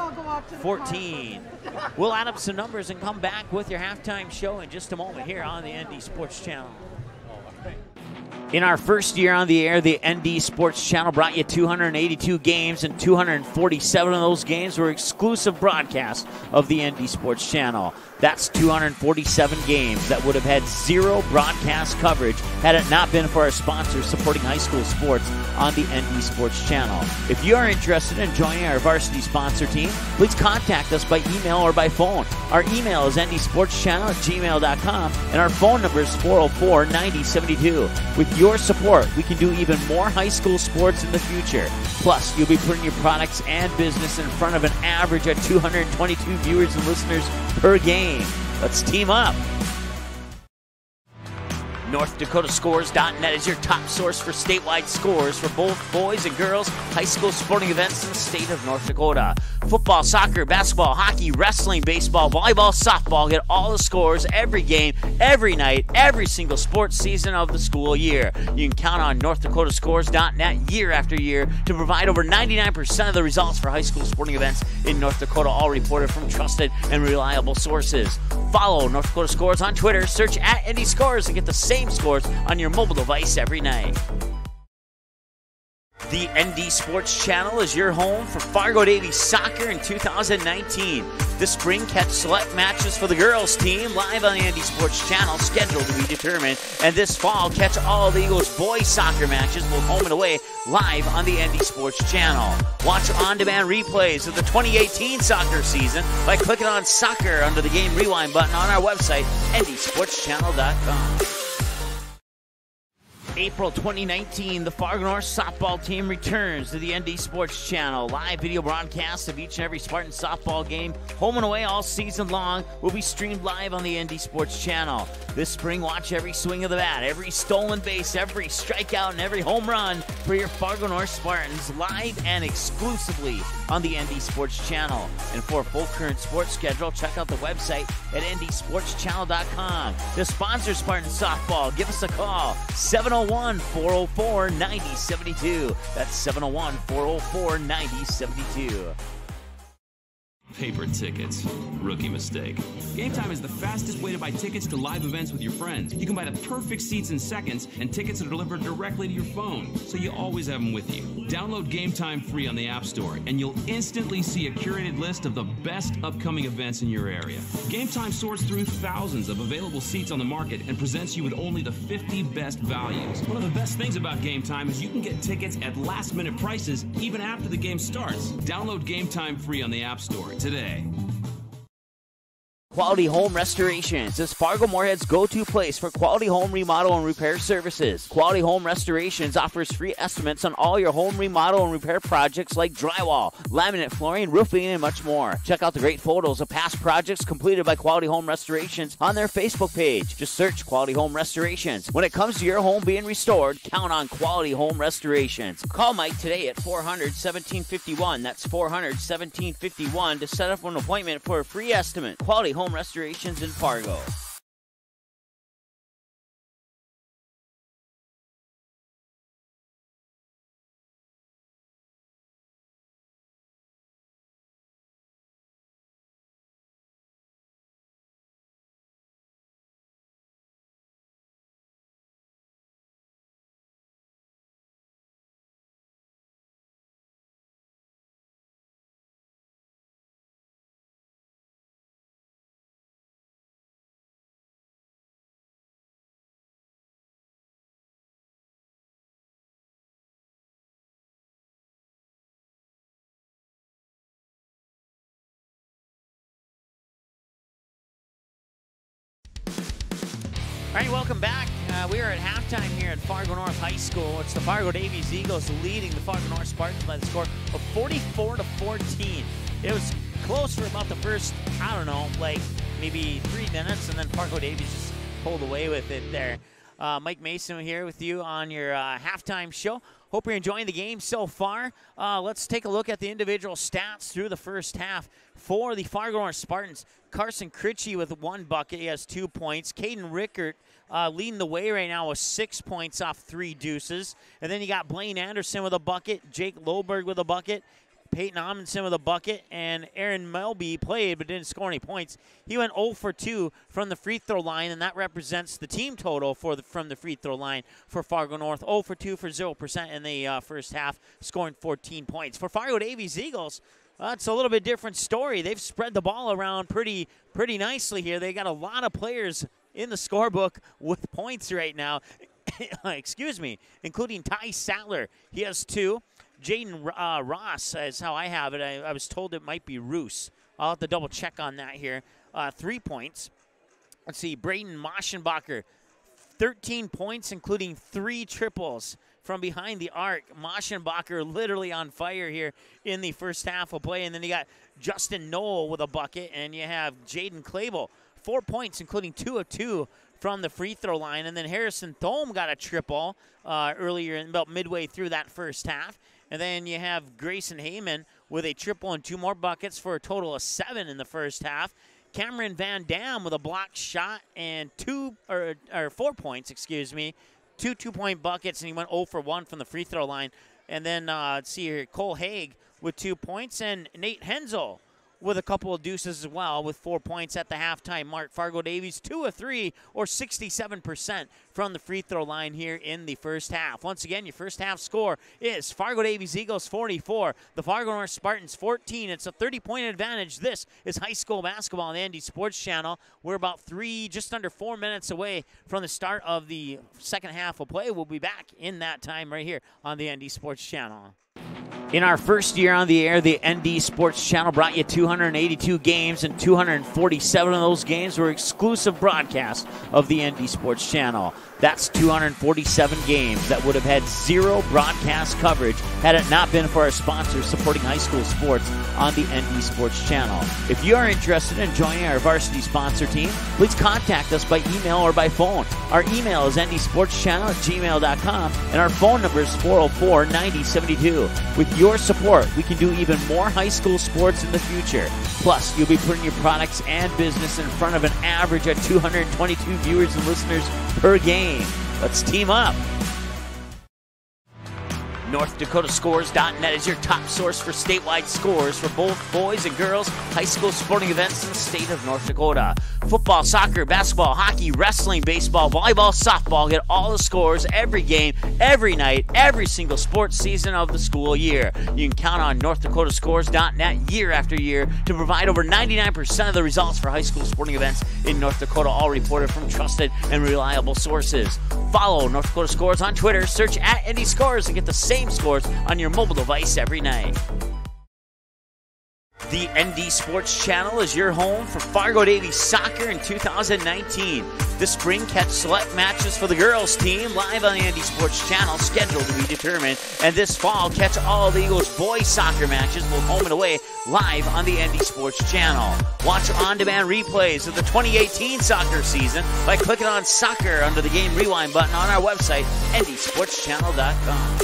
14. We'll add up some numbers and come back with your halftime show in just a moment here on the ND Sports Channel. In our first year on the air, the ND Sports Channel brought you 282 games, and 247 of those games were exclusive broadcasts of the ND Sports Channel. That's 247 games that would have had zero broadcast coverage had it not been for our sponsors supporting high school sports on the ND Sports Channel. If you are interested in joining our varsity sponsor team, please contact us by email or by phone. Our email is ndsportschannel@gmail.com, and our phone number is 404-9072. With your support, we can do even more high school sports in the future. Plus, you'll be putting your products and business in front of an average of 222 viewers and listeners per game. Let's team up. NorthDakotaScores.net is your top source for statewide scores for both boys and girls high school sporting events in the state of North Dakota. Football, soccer, basketball, hockey, wrestling, baseball, volleyball, softball, get all the scores every game, every night, every single sports season of the school year. You can count on NorthDakotaScores.net year after year to provide over 99% of the results for high school sporting events in North Dakota, all reported from trusted and reliable sources. Follow North Dakota Scores on Twitter, search @NDScores and get the same scores on your mobile device every night. The ND Sports Channel is your home for Fargo Davies soccer in 2019. This spring, catch select matches for the girls team live on the ND Sports Channel, scheduled to be determined. And this fall, catch all the Eagles boys soccer matches, both home and away, live on the ND Sports Channel. Watch on-demand replays of the 2018 soccer season by clicking on soccer under the game rewind button on our website, ndsportschannel.com. April 2019, the Fargo North softball team returns to the ND Sports Channel. Live video broadcasts of each and every Spartan softball game, home and away all season long, will be streamed live on the ND Sports Channel. This spring, watch every swing of the bat, every stolen base, every strikeout, and every home run for your Fargo North Spartans, live and exclusively on the ND Sports Channel. And for a full current sports schedule, check out the website at ndsportschannel.com. To sponsor Spartan softball, give us a call, 701-404-9072. That's 701-404-9072. Paper tickets. Rookie mistake. Game Time is the fastest way to buy tickets to live events with your friends. You can buy the perfect seats in seconds, and tickets are delivered directly to your phone, so you always have them with you. Download Game Time free on the App Store, and you'll instantly see a curated list of the best upcoming events in your area. Game Time sorts through thousands of available seats on the market and presents you with only the 50 best values. One of the best things about Game Time is you can get tickets at last-minute prices even after the game starts. Download Game Time free on the App Store today. Quality Home Restorations is Fargo Moorhead's go-to place for quality home remodel and repair services. Quality Home Restorations offers free estimates on all your home remodel and repair projects like drywall, laminate flooring, roofing, and much more. Check out the great photos of past projects completed by Quality Home Restorations on their Facebook page. Just search Quality Home Restorations. When it comes to your home being restored, count on Quality Home Restorations. Call Mike today at 400-1751. That's 400-1751 to set up an appointment for a free estimate. Quality Home Restorations in Fargo. All right, welcome back. We are at halftime here at Fargo North High School. It's the Fargo Davies Eagles leading the Fargo North Spartans by the score of 44-14. It was close for about the first, I don't know, like maybe 3 minutes, and then Fargo Davies just pulled away with it there. Mike Mason here with you on your halftime show. Hope you're enjoying the game so far. Let's take a look at the individual stats through the first half for the Fargo North Spartans. Carson Critchie with 1 bucket. He has 2 points. Caden Rickert leading the way right now with 6 points off 3 deuces. And then you got Blaine Anderson with a bucket. Jake Loberg with a bucket. Peyton Amundsen with a bucket, and Aaron Melby played but didn't score any points. He went 0 for 2 from the free throw line, and that represents the team total from the free throw line for Fargo North. 0 for 2 for 0% in the first half, scoring 14 points. For Fargo Davies Eagles, it's a little bit different story. They've spread the ball around pretty nicely here. They got a lot of players in the scorebook with points right now. Excuse me, including Ty Sattler. He has 2. Jaden Ross is how I have it. I was told it might be Roos. I'll have to double check on that here. 3 points. Let's see, Braden Moschenbacher, 13 points, including 3 triples from behind the arc. Moschenbacher literally on fire here in the first half of play. And then you got Justin Knoll with a bucket, and you have Jaden Clavel, 4 points, including 2 of 2 from the free throw line. And then Harrison Thome got a triple earlier, about midway through that first half. And then you have Grayson Heyman with a triple and 2 more buckets for a total of 7 in the first half. Cameron Van Dam with a blocked shot and 4 points, excuse me. 2 2-point buckets, and he went 0 for 1 from the free throw line. And then, let's see here, Cole Haig with 2 points, and Nate Hensel with a couple of deuces as well with 4 points at the halftime mark. Fargo Davies 2 of 3, or 67% from the free throw line here in the first half. Once again, your first half score is Fargo Davies Eagles 44, the Fargo North Spartans 14. It's a 30-point advantage. This is high school basketball on the ND Sports Channel. We're about just under 4 minutes away from the start of the second half of play. We'll be back in that time right here on the ND Sports Channel. In our first year on the air, the ND Sports Channel brought you 282 games, and 247 of those games were exclusive broadcasts of the ND Sports Channel. That's 247 games that would have had 0 broadcast coverage had it not been for our sponsors supporting high school sports on the ND Sports Channel. If you are interested in joining our varsity sponsor team, please contact us by email or by phone. Our email is ndsportschannel@gmail.com, and our phone number is 404-9072. With your support, we can do even more high school sports in the future. Plus, you'll be putting your products and business in front of an average of 222 viewers and listeners per game. Let's team up. NorthDakotaScores.net is your top source for statewide scores for both boys and girls high school sporting events in the state of North Dakota. Football, soccer, basketball, hockey, wrestling, baseball, volleyball, softball. Get all the scores every game, every night, every single sports season of the school year. You can count on NorthDakotaScores.net year after year to provide over 99% of the results for high school sporting events in North Dakota, all reported from trusted and reliable sources. Follow North Dakota Scores on Twitter, search @NDScores, and get the same scores on your mobile device every night. The ND Sports Channel is your home for Fargo Davies soccer in 2019. This spring, catch select matches for the girls team live on the ND Sports Channel, scheduled to be determined. And this fall, catch all the Eagles boys soccer matches, both home and away, live on the ND Sports Channel. Watch on-demand replays of the 2018 soccer season by clicking on soccer under the game rewind button on our website, ndsportschannel.com.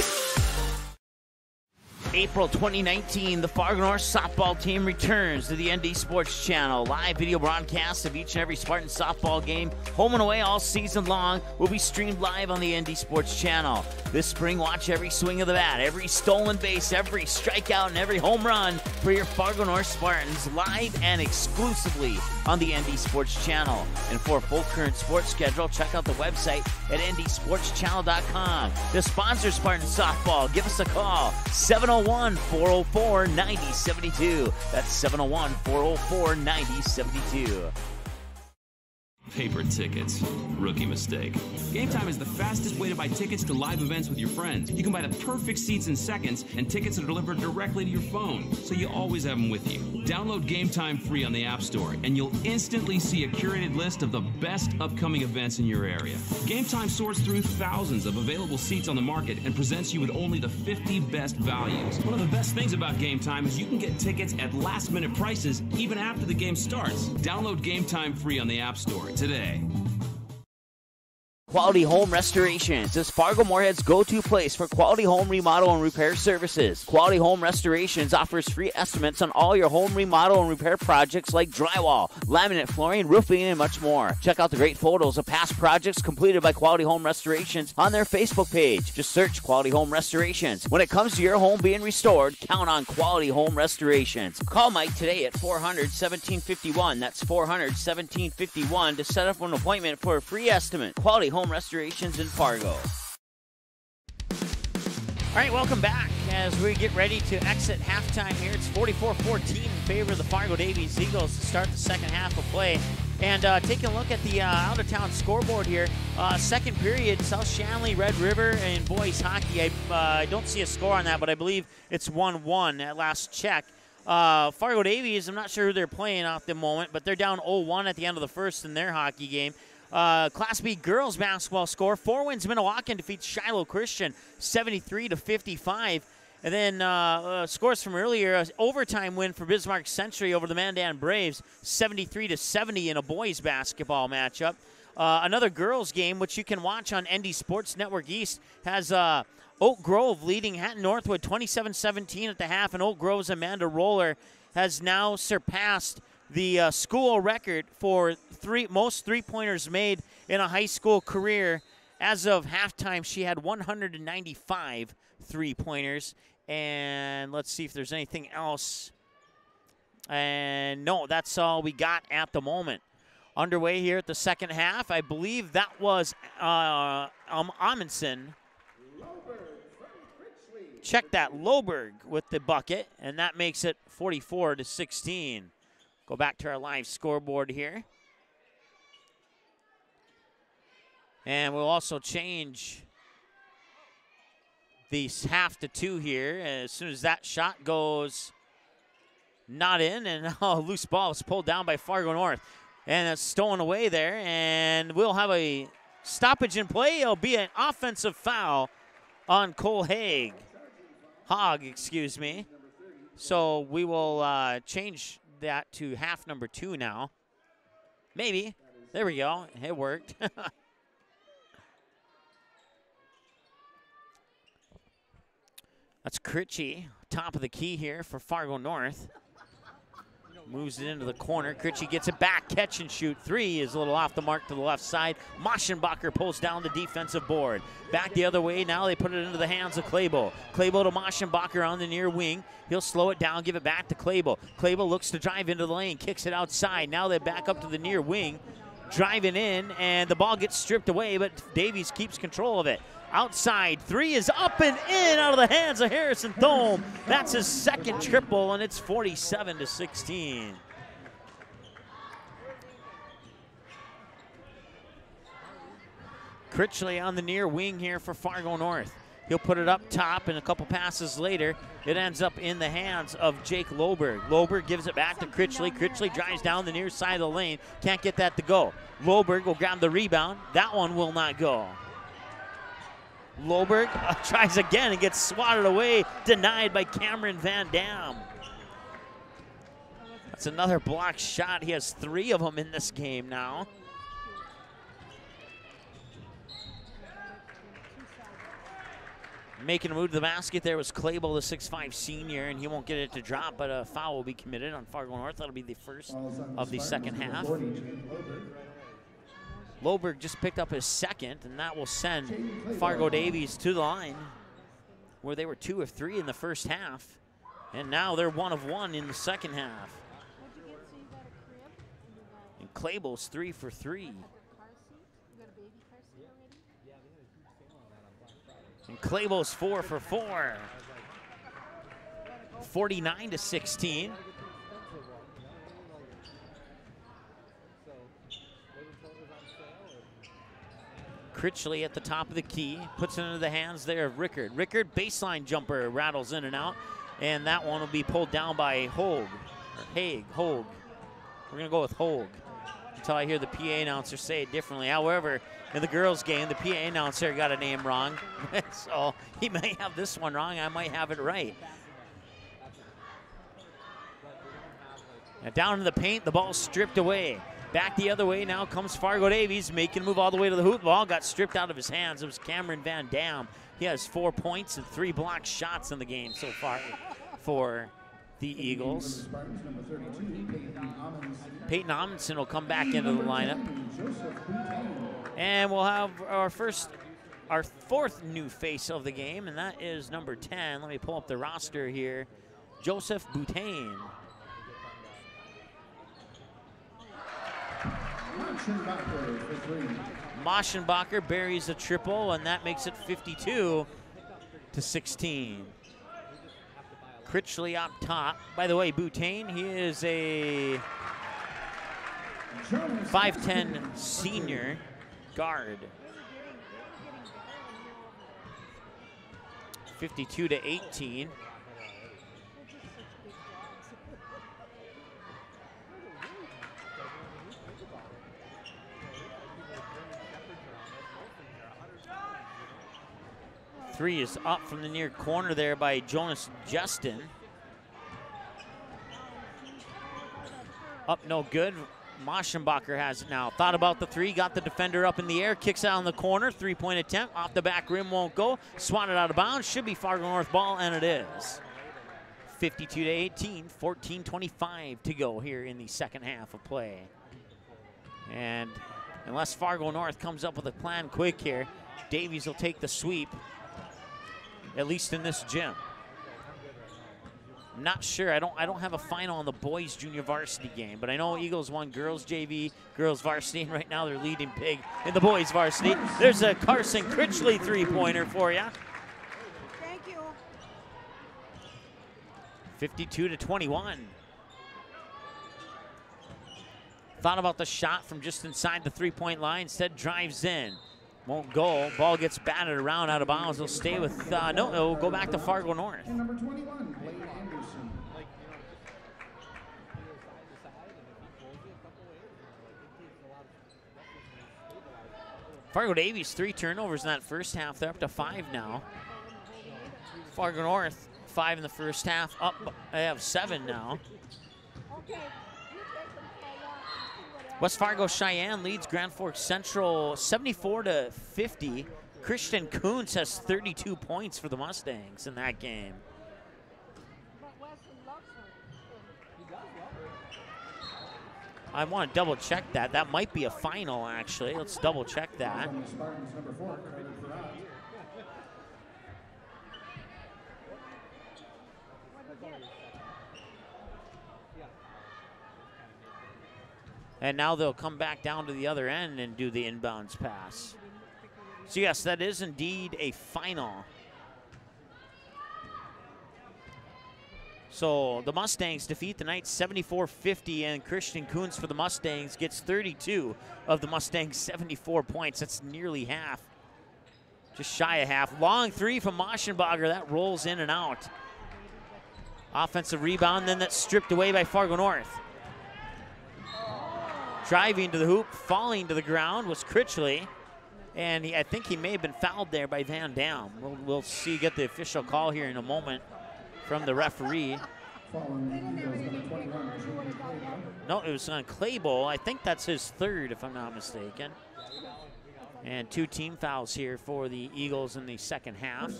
April 2019, the Fargo North softball team returns to the ND Sports Channel. Live video broadcasts of each and every Spartan softball game, home and away all season long, will be streamed live on the ND Sports Channel. This spring, watch every swing of the bat, every stolen base, every strikeout, and every home run for your Fargo North Spartans, live and exclusively on the ND Sports Channel. And for a full current sports schedule, check out the website at ndsportschannel.com. To sponsor Spartan softball, give us a call, 701-404-9072. That's 701-404-9072. Paper tickets. Rookie mistake. Game Time is the fastest way to buy tickets to live events with your friends. You can buy the perfect seats in seconds, and tickets are delivered directly to your phone, so you always have them with you. Download Game Time free on the App Store, and you'll instantly see a curated list of the best upcoming events in your area. Game Time sorts through thousands of available seats on the market and presents you with only the 50 best values. One of the best things about Game Time is you can get tickets at last-minute prices even after the game starts. Download Game Time free on the App Store today. Quality Home Restorations is Fargo Moorhead's go-to place for quality home remodel and repair services. Quality Home Restorations offers free estimates on all your home remodel and repair projects like drywall, laminate flooring, roofing, and much more. Check out the great photos of past projects completed by Quality Home Restorations on their Facebook page. Just search Quality Home Restorations. When it comes to your home being restored, count on Quality Home Restorations. Call Mike today at 400-1751. That's 400-1751 to set up an appointment for a free estimate. Quality Home Restorations in Fargo. All right, welcome back as we get ready to exit halftime here. It's 44-14 in favor of the Fargo Davies Eagles to start the second half of play. And taking a look at the out-of-town scoreboard here, second period, South Shanley, Red River, and boys hockey. I don't see a score on that, but I believe it's 1-1 at last check. Fargo Davies, I'm not sure who they're playing at the moment, but they're down 0-1 at the end of the first in their hockey game. Class B girls basketball score. 4 wins Minnewacan defeats Shiloh Christian 73-55. And then scores from earlier, overtime win for Bismarck Century over the Mandan Braves 73-70 in a boys basketball matchup. Another girls game, which you can watch on ND Sports Network East, has Oak Grove leading Hatton Northwood 27-17 at the half, and Oak Grove's Amanda Roller has now surpassed the school record for most three-pointers made in a high school career. As of halftime, she had 195 three-pointers. And let's see if there's anything else. And no, that's all we got at the moment. Underway here at the second half. I believe that was Amundsen. Check that, Loberg with the bucket, and that makes it 44-16. Go back to our live scoreboard here. And we'll also change the half to 2 here as soon as that shot goes not in. And loose ball is pulled down by Fargo North. And it's stolen away there. And we'll have a stoppage in play. It'll be an offensive foul on Cole Hogg, excuse me. So we will change that to half number 2 now. Maybe. There we go. It worked. That's Critchie, top of the key here for Fargo North. Moves it into the corner. Critchie gets it back. Catch and shoot. 3 is a little off the mark to the left side. Moschenbacher pulls down the defensive board. Back the other way. Now they put it into the hands of Claybo. Claybo to Moschenbacher on the near wing. He'll slow it down, give it back to Claybo. Claybo looks to drive into the lane, kicks it outside. Now they back up to the near wing, driving in, and the ball gets stripped away, but Davies keeps control of it. Outside, 3 is up and in out of the hands of Harrison Thome. That's his second triple, and it's 47-16. Critchley on the near wing here for Fargo North. He'll put it up top, and a couple passes later, it ends up in the hands of Jake Loberg. Loberg gives it back to Critchley. Critchley drives down the near side of the lane. Can't get that to go. Loberg will grab the rebound. That one will not go. Loberg tries again and gets swatted away, denied by Cameron Van Dam. That's another block shot. He has 3 of them in this game now. Making a move to the basket there was Claybo, the 6'5" senior, and he won't get it to drop, but a foul will be committed on Fargo North. That'll be the first of the second half. Loberg just picked up his second, and that will send Fargo Davies to the line, where they were 2 of 3 in the first half, and now they're 1 of 1 in the second half. And Claybo's 3 for 3. And Claybo's 4 for 4. 49-16. Critchley at the top of the key, puts it into the hands there of Rickard. Rickard, baseline jumper, rattles in and out, and that one will be pulled down by Hogue. We're gonna go with Hogue until I hear the PA announcer say it differently. However, in the girls' game, the PA announcer got a name wrong, so he may have this one wrong. I might have it right. Now down in the paint, the ball's stripped away. Back the other way now comes Fargo Davies, making a move all the way to the hoop. Ball got stripped out of his hands. It was Cameron Van Dam. He has 4 points and 3 blocked shots in the game so far for the Eagles. Peyton Amundsen will come back into the lineup. And we'll have our fourth new face of the game, and that is number 10. Let me pull up the roster here. Joseph Boutain. Maschenbacher buries a triple, and that makes it 52-16. Critchley up top. By the way, Boutain, he is a 5'10" senior guard. 52-18. Three is up from the near corner there by Jonas Justin. Up no good. Maschenbacher has it now. Thought about the three, got the defender up in the air, kicks out in the corner. 3-point attempt, off the back rim, won't go. Swatted out of bounds, should be Fargo North ball, and it is. 52-18, 14:25 to go here in the second half of play. And unless Fargo North comes up with a plan quick here, Davies will take the sweep, at least in this gym. I'm not sure. I don't have a final on the boys junior varsity game, but I know Eagles won girls JV, girls varsity, and right now they're leading big in the boys varsity. There's a Carson Critchley three-pointer for you. Thank you. 52-21. Thought about the shot from just inside the three-point line, instead drives in. Won't go. Ball gets batted around out of bounds. It'll stay with, no, it'll go back to Fargo North. And number 21, Blake Anderson. Fargo Davies, 3 turnovers in that first half. They're up to 5 now. Fargo North, 5 in the first half. Up, they have 7 now. West Fargo Cheyenne leads Grand Forks Central 74-50. Christian Kuntz has 32 points for the Mustangs in that game. I want to double check that. That might be a final, actually. Let's double check that. And now they'll come back down to the other end and do the inbounds pass. So yes, that is indeed a final. So the Mustangs defeat the Knights 74-50, and Christian Kuntz for the Mustangs gets 32 of the Mustangs' 74 points. That's nearly half, just shy of half. Long three from Maschenbacher, that rolls in and out. Offensive rebound, then that's stripped away by Fargo North. Driving to the hoop, falling to the ground was Critchley, and I think he may have been fouled there by Van Dam. We'll see, get the official call here in a moment from the referee. No, it was on Claybo. I think that's his third, if I'm not mistaken. And 2 team fouls here for the Eagles in the second half.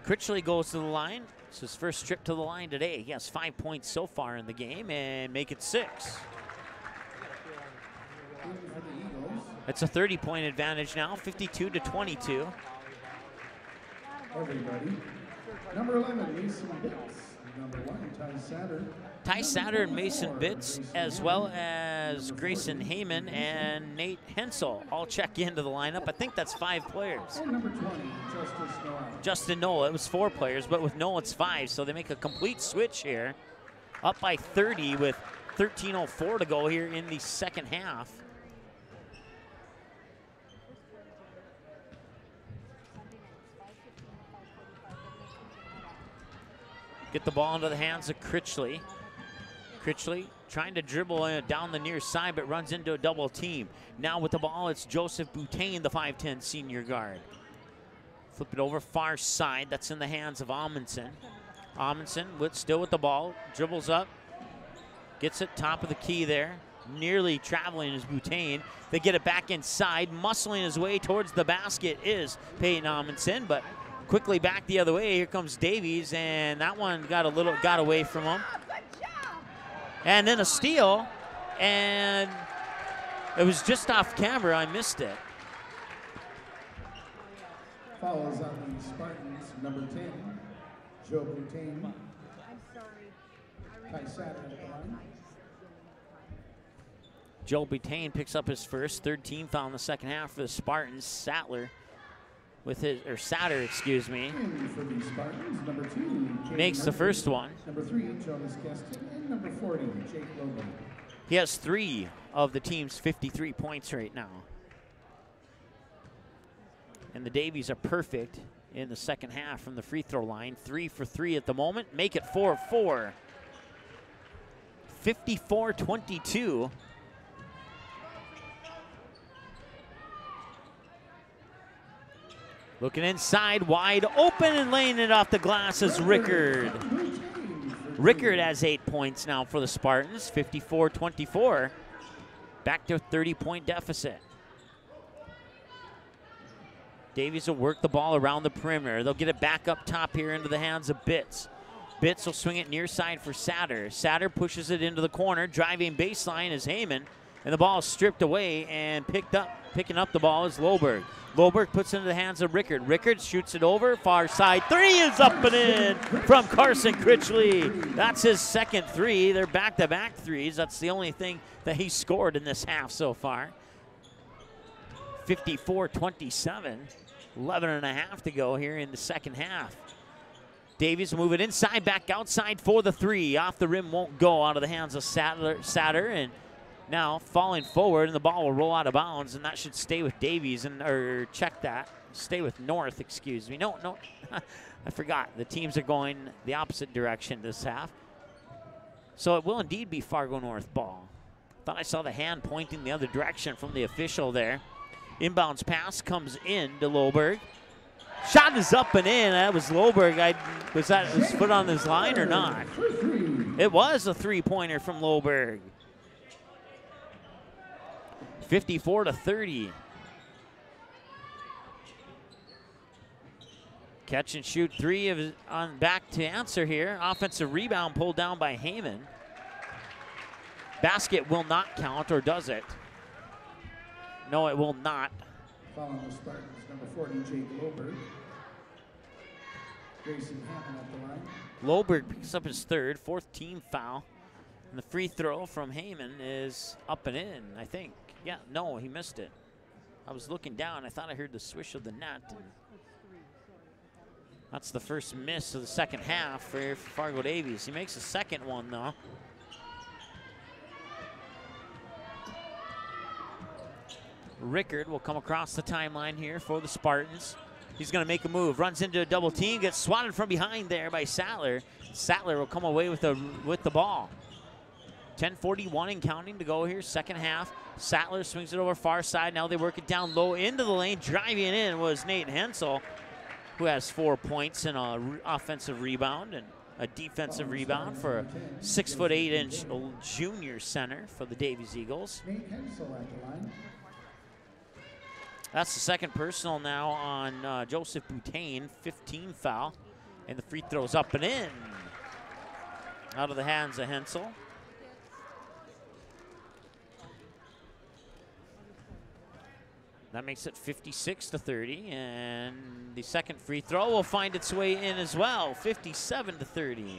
Critchley goes to the line. It's his first trip to the line today. He has 5 points so far in the game and make it 6. It's a 30-point advantage now, 52-22. Everybody. Number 11, Mason Bitts. Number 1, Ty Satter. Ty Satter and Mason Bitts, as well as Grayson Heyman and Nate Hensel, all check into the lineup. I think that's 5 players. And number 20, Justice Noah. Justin Noah, it was 4 players, but with Noah it's 5, so they make a complete switch here. Up by 30 with 13:04 to go here in the second half. Get the ball into the hands of Critchley. Critchley trying to dribble down the near side, but runs into a double team. Now with the ball, it's Joseph Boutain, the 5'10" senior guard. Flip it over far side. That's in the hands of Amundsen. Amundsen still with the ball, dribbles up, Gets it top of the key there. Nearly traveling is Boutain. They get it back inside. Muscling his way towards the basket is Peyton Amundsen, but quickly back the other way. Here comes Davies, and that one got away from him. And then a steal, and it was just off camera. I missed it. Fouls on the Spartans, number 10, Joe Boutain. I'm sorry. Ty Satter at the line. Joe Boutain picks up his first, third team foul in the second half for the Spartans. Satter, excuse me, In for the Spartans, number 2, Jake makes the Murphy. first one. Number 3, Jonas Keston, and number 40, Jake Logan. He has 3 of the team's 53 points right now. And the Davies are perfect in the second half from the free throw line. 3 for 3 at the moment. Make it 4-4. 54-22. Looking inside, wide open and laying it off the glass is Rickard. Rickard has 8 points now for the Spartans, 54-24. Back to a 30-point deficit. Davies will work the ball around the perimeter. They'll get it back up top here into the hands of Bitts. Bitts will swing it near side for Satter. Satter pushes it into the corner. Driving baseline is Heyman. And the ball is stripped away and picking up the ball is Loberg. Loberg puts it into the hands of Rickard. Rickard shoots it over, far side. 3 is up and in from Carson Critchley. That's his second 3. They're back-to-back threes. That's the only thing that he scored in this half so far. 54-27. 11 and a half to go here in the second half. Davies will move it inside, back outside for the 3. Off the rim, won't go out of the hands of Satter, and now falling forward, and the ball will roll out of bounds, and that should stay with Davies, or check that. Stay with North, excuse me. No, I forgot. The teams are going the opposite direction this half. So it will indeed be Fargo North ball. Thought I saw the hand pointing the other direction from the official there. Inbounds pass comes in to Loberg. Shot is up and in. That was Loberg. Was that his foot on his line or not? It was a 3-pointer from Loberg. 54-30. Catch and shoot 3 on back to answer here. Offensive rebound pulled down by Heyman. Basket will not count, or does it? No, it will not. Following the Spartans, number 40, Jake Loberg. Grayson Hampton at the line. Loberg picks up his 3rd, 4th team foul. And the free throw from Heyman is up and in, I think. Yeah, no, he missed it. I was looking down. I thought I heard the swish of the net. That's the first miss of the second half for Fargo Davies. He makes the second one, though. Rickard will come across the timeline here for the Spartans. He's going to make a move. Runs into a double team. Gets swatted from behind there by Sattler. Sattler will come away with the ball. 10:41 and counting to go here, second half. Sattler swings it over far side. Now they work it down low into the lane. Driving in was Nate Hensel, who has 4 points and an offensive rebound and a defensive rebound for a 6'8" junior center for the Davies Eagles. Nate Hensel at the line. That's the second personal now on Joseph Boutain, 15 foul. And the free throw's up and in. Out of the hands of Hensel. That makes it 56-30, and the second free throw will find its way in as well, 57-30.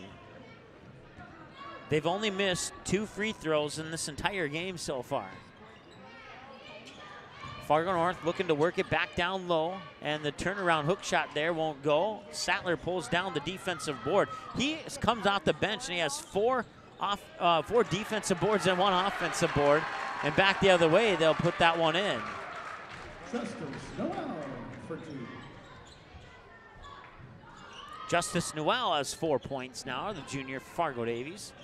They've only missed 2 free throws in this entire game so far. Fargo North looking to work it back down low, and the turnaround hook shot there won't go. Sattler pulls down the defensive board. He comes off the bench, and he has 4 defensive boards and 1 offensive board. And back the other way, they'll put that one in. Justice Noel for 2. Justice Noel has 4 points now, the junior Fargo Davies.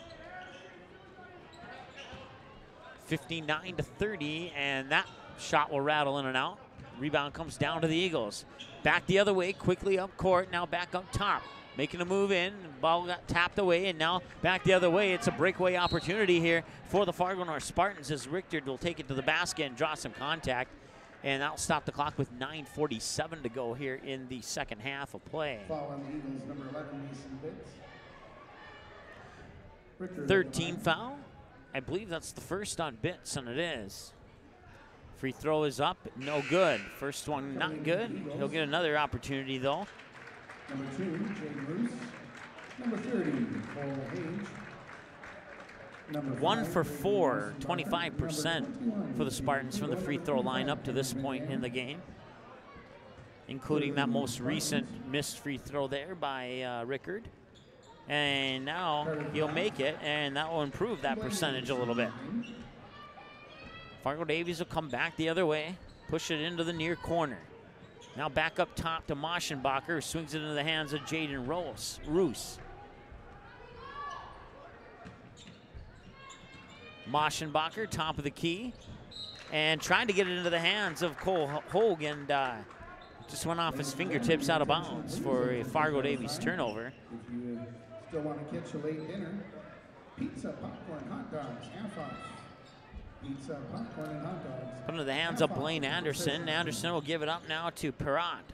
59-30, and that shot will rattle in and out. Rebound comes down to the Eagles. Back the other way, quickly up court, now back up top. making a move in. Ball got tapped away, and now back the other way. It's a breakaway opportunity here for the Fargo North Spartans as Richter will take it to the basket and draw some contact. And that'll stop the clock with 9:47 to go here in the second half of play. Foul on the Eagles, number 11, Mason Bitts. Richter, Third team foul. I believe that's the first on Bitts, and it is. Free throw is up, no good. First one not good. He'll get another opportunity though. Number 2, Jay Bruce. Number 30, Cole Hage. Number 1 5, for Brady 4, Wilson. 25% for the Spartans from the free throw line up to this point in the game, including that most recent missed free throw there by Rickard. And now he'll make it, and that will improve that percentage a little bit. Fargo Davies will come back the other way, push it into the near corner. Now back up top to Moschenbacher, who swings it into the hands of Jaden Roos. Moschenbacher, top of the key, and trying to get it into the hands of Cole Hogue, and just went off his fingertips out of bounds for a Fargo Davies turnover. If you still want to catch a late dinner, pizza, popcorn, hot dogs, half off. Pizza, popcorn, and hot dogs. Put into the hands of Blaine Anderson. Anderson will give it up now to Perrott.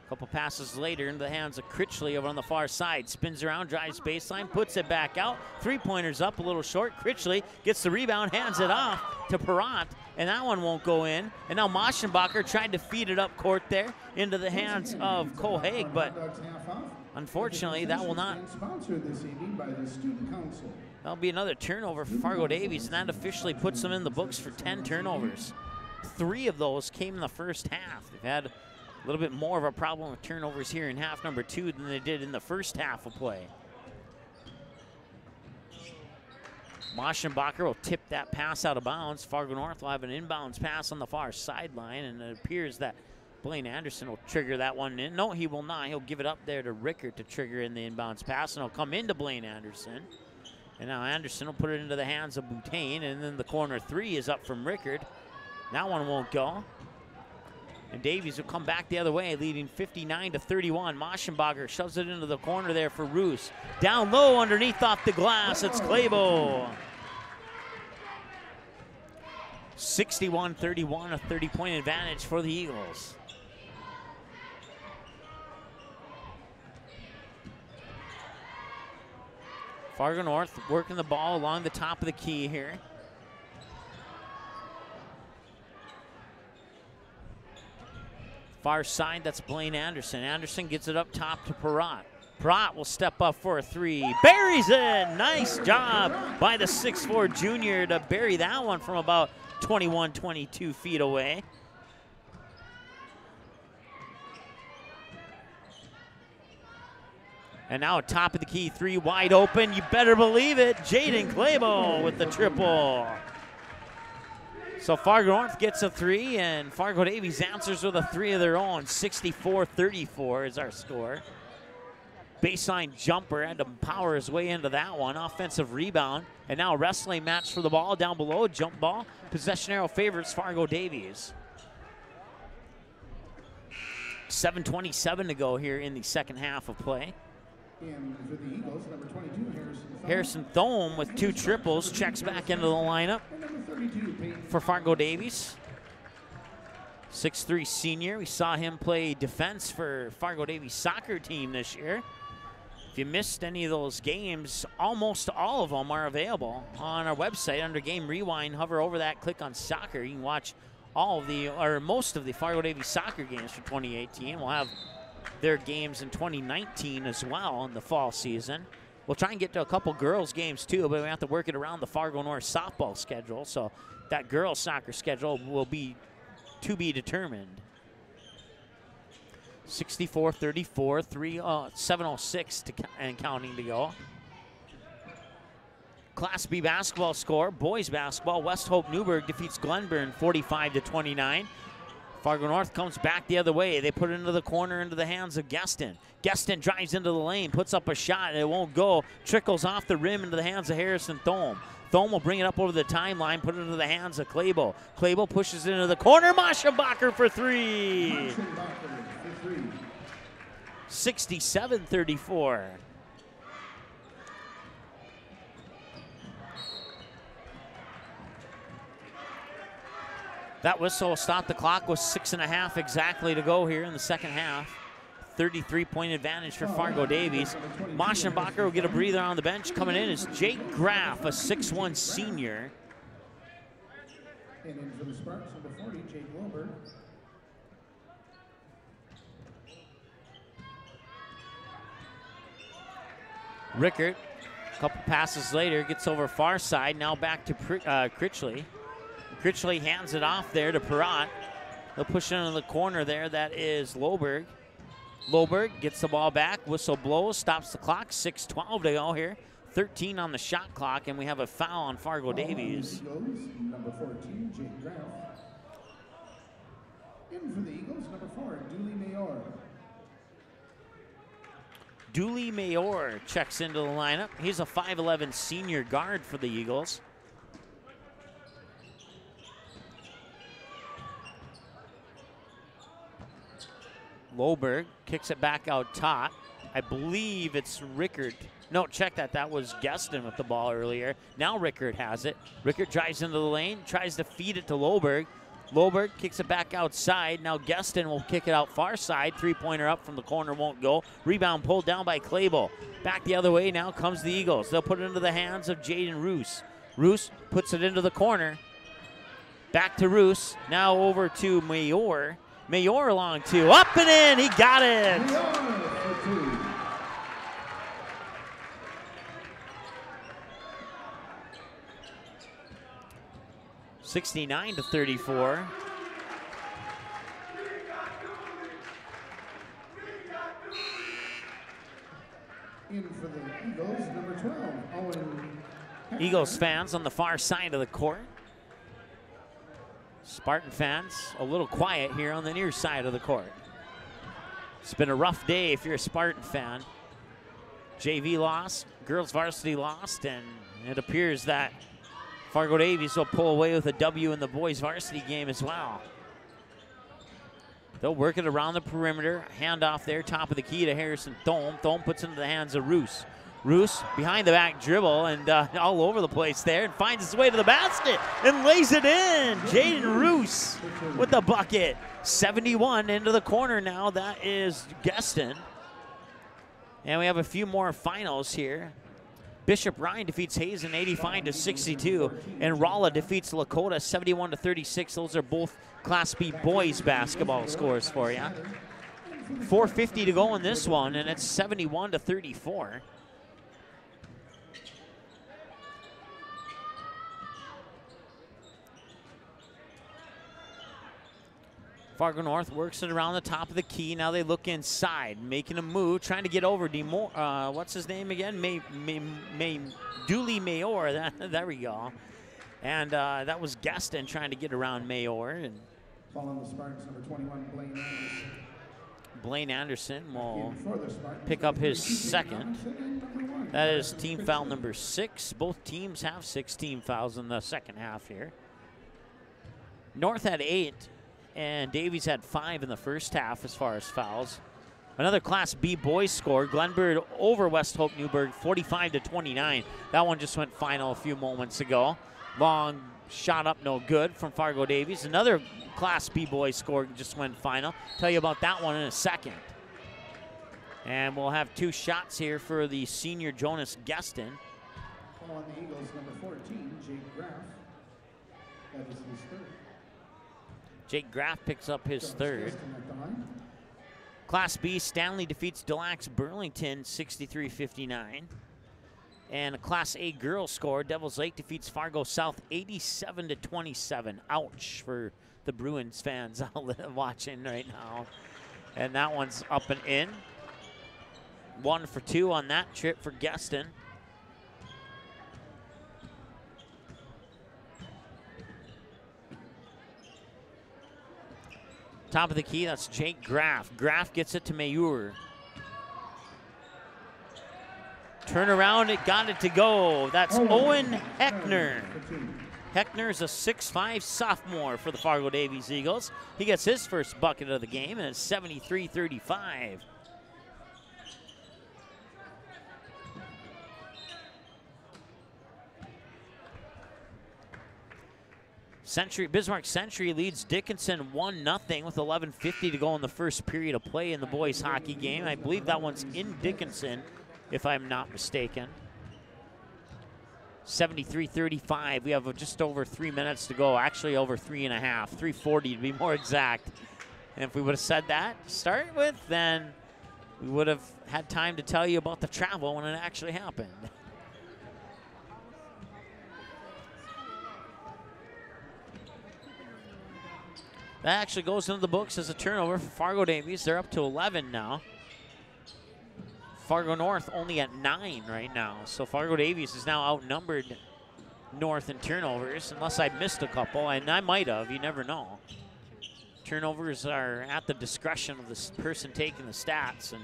A couple passes later into the hands of Critchley over on the far side. Spins around, drives baseline, puts it back out. Three-pointers up, a little short. Critchley gets the rebound, hands it off to Perrott, and that one won't go in. And now Moschenbacher tried to feed it up court there into the hands of Cole Haig, but unfortunately that will not. Sponsored this evening by the Student Council. That'll be another turnover for Fargo Davies, and that officially puts them in the books for 10 turnovers. 3 of those came in the first half. They've had a little bit more of a problem with turnovers here in half number 2 than they did in the first half of play. Moschenbacher will tip that pass out of bounds. Fargo North will have an inbounds pass on the far sideline, and it appears that Blaine Anderson will trigger that one in. No, he will not. He'll give it up there to Rickard to trigger in the inbounds pass, and it'll come into Blaine Anderson. And now Anderson will put it into the hands of Boutain, and then the corner 3 is up from Rickard. That one won't go. And Davies will come back the other way, leading 59-31. Moschenbacher shoves it into the corner there for Roos. Down low underneath off the glass, it's Clabo. 61-31, a 30-point advantage for the Eagles. Fargo North working the ball along the top of the key here. Far side, that's Blaine Anderson. Anderson gets it up top to Perrott. Perrott will step up for a 3. Buries it! Nice job by the 6'4" junior to bury that one from about 21, 22 feet away. And now top of the key 3 wide open. You better believe it. Jaden Clabo with the triple. So Fargo North gets a 3, and Fargo Davies answers with a 3 of their own. 64-34 is our score. Baseline jumper, had to power his way into that one. Offensive rebound, and now a wrestling match for the ball down below. Jump ball. Possession arrow favors Fargo Davies. 7:27 to go here in the second half of play. And for the Eagles, number 22, Harrison Thome with 2 triples, checks back into the lineup for Fargo Davies. 6'3" senior. We saw him play defense for Fargo Davies soccer team this year. If you missed any of those games, almost all of them are available on our website under Game Rewind. Hover over that, click on soccer. You can watch all of the, or most of the Fargo Davies soccer games for 2018. We'll have their games in 2019 as well in the fall season. We'll try and get to a couple girls games too, but we have to work it around the Fargo North softball schedule. So that girls soccer schedule will be to be determined. 64-34, 7:06 and counting to go. Class B basketball score, boys basketball. West Hope Newburgh defeats Glenburn 45-29. Fargo North comes back the other way. They put it into the corner, into the hands of Gueston. Gueston drives into the lane, puts up a shot, and it won't go. Trickles off the rim into the hands of Harrison Thome. Thome will bring it up over the timeline, put it into the hands of Clabo. Clabo pushes it into the corner. Moschenbacher for 3. 67-34. That whistle will stop the clock with 6.5 exactly to go here in the second half. 33-point advantage for Fargo Davies. Moschenbacher will get a breather on the bench. Coming in is Jake Graff, a 6'1 senior. And in for the Sparks, number 40, Jake Wilbur. Rickert, a couple passes later, gets over far side. Now back to Critchley. Critchley hands it off there to Perrott. They'll push it into the corner there. That is Loberg. Loberg gets the ball back. Whistle blows, stops the clock. 6:12 to go here. 13 on the shot clock, and we have a foul on Fargo Davies. Number 14, Jake Graff. In for the Eagles, number 4, Dooley Mayor. Dooley Mayor checks into the lineup. He's a 5'11 senior guard for the Eagles. Loberg kicks it back out top. I believe it's Rickert. No, check that. That was Geston with the ball earlier. Now Rickert has it. Rickert drives into the lane, tries to feed it to Loberg. Loberg kicks it back outside. Now Geston will kick it out far side. Three-pointer up from the corner won't go. Rebound pulled down by Clable. Back the other way now comes the Eagles. They'll put it into the hands of Jaden Roos. Roos puts it into the corner. Back to Roos. Now over to Mayor. Mayor along two. Up and in. He got it. 69-34. In for the Eagles, number 12, Owen. Eagles fans on the far side of the court. Spartan fans a little quiet here on the near side of the court. It's been a rough day if you're a Spartan fan. JV lost, girls varsity lost, and it appears that Fargo Davies will pull away with a W in the boys varsity game as well. They'll work it around the perimeter, handoff there, top of the key to Harrison Thome. Thome puts it into the hands of Roos. Roos behind the back dribble and all over the place there and finds his way to the basket and lays it in. Jaden Roos with the bucket. 71 into the corner now. That is Geston. And we have a few more finals here. Bishop Ryan defeats Hazen 85-62, and Rolla defeats Lakota 71-36. Those are both Class B boys basketball scores for you. 4:50 to go in this one, and it's 71-34. Fargo North works it around the top of the key. Now they look inside, making a move, trying to get over what's his name again? Dooley Mayor. There we go. And that was Geston trying to get around Mayor. And following the Spartans, number 21, Blaine Anderson. Blaine Anderson will pick up his second. That is team foul number 6. Both teams have 6 team fouls in the second half here. North had 8. And Davies had 5 in the first half as far as fouls. Another Class B boys score. Glenbird over West Hope Newburgh, 45-29. That one just went final a few moments ago. Long shot up, no good from Fargo Davies. Another Class B boys score just went final. Tell you about that one in a second. And we'll have 2 shots here for the senior Jonas Geston. On the Eagles, number 14, Jake Graff. That is his third. Jake Graff picks up his third. Class B, Stanley defeats Delax Burlington 63-59. And a Class A girls score, Devils Lake defeats Fargo South 87-27. Ouch for the Bruins fans watching right now. And that one's up and in. 1 for 2 on that trip for Geston. Top of the key, that's Jake Graff. Graff gets it to Mayor. Turn around, it got it to go. That's Owen Heckner. Heckner is a 6'5 sophomore for the Fargo Davies Eagles. He gets his first bucket of the game, and it's 73-35. Bismarck Century leads Dickinson 1-0 with 11:50 to go in the first period of play in the boys hockey game. I believe that one's in Dickinson, if I'm not mistaken. 73-35. We have just over 3 minutes to go. Actually, over 3.5. 3:40 to be more exact. And if we would have said that to start with, then we would have had time to tell you about the travel when it actually happened. That actually goes into the books as a turnover for Fargo Davies. They're up to 11 now. Fargo North only at 9 right now. So Fargo Davies is now outnumbered North in turnovers, unless I missed a couple, and I might have. You never know. Turnovers are at the discretion of the person taking the stats, and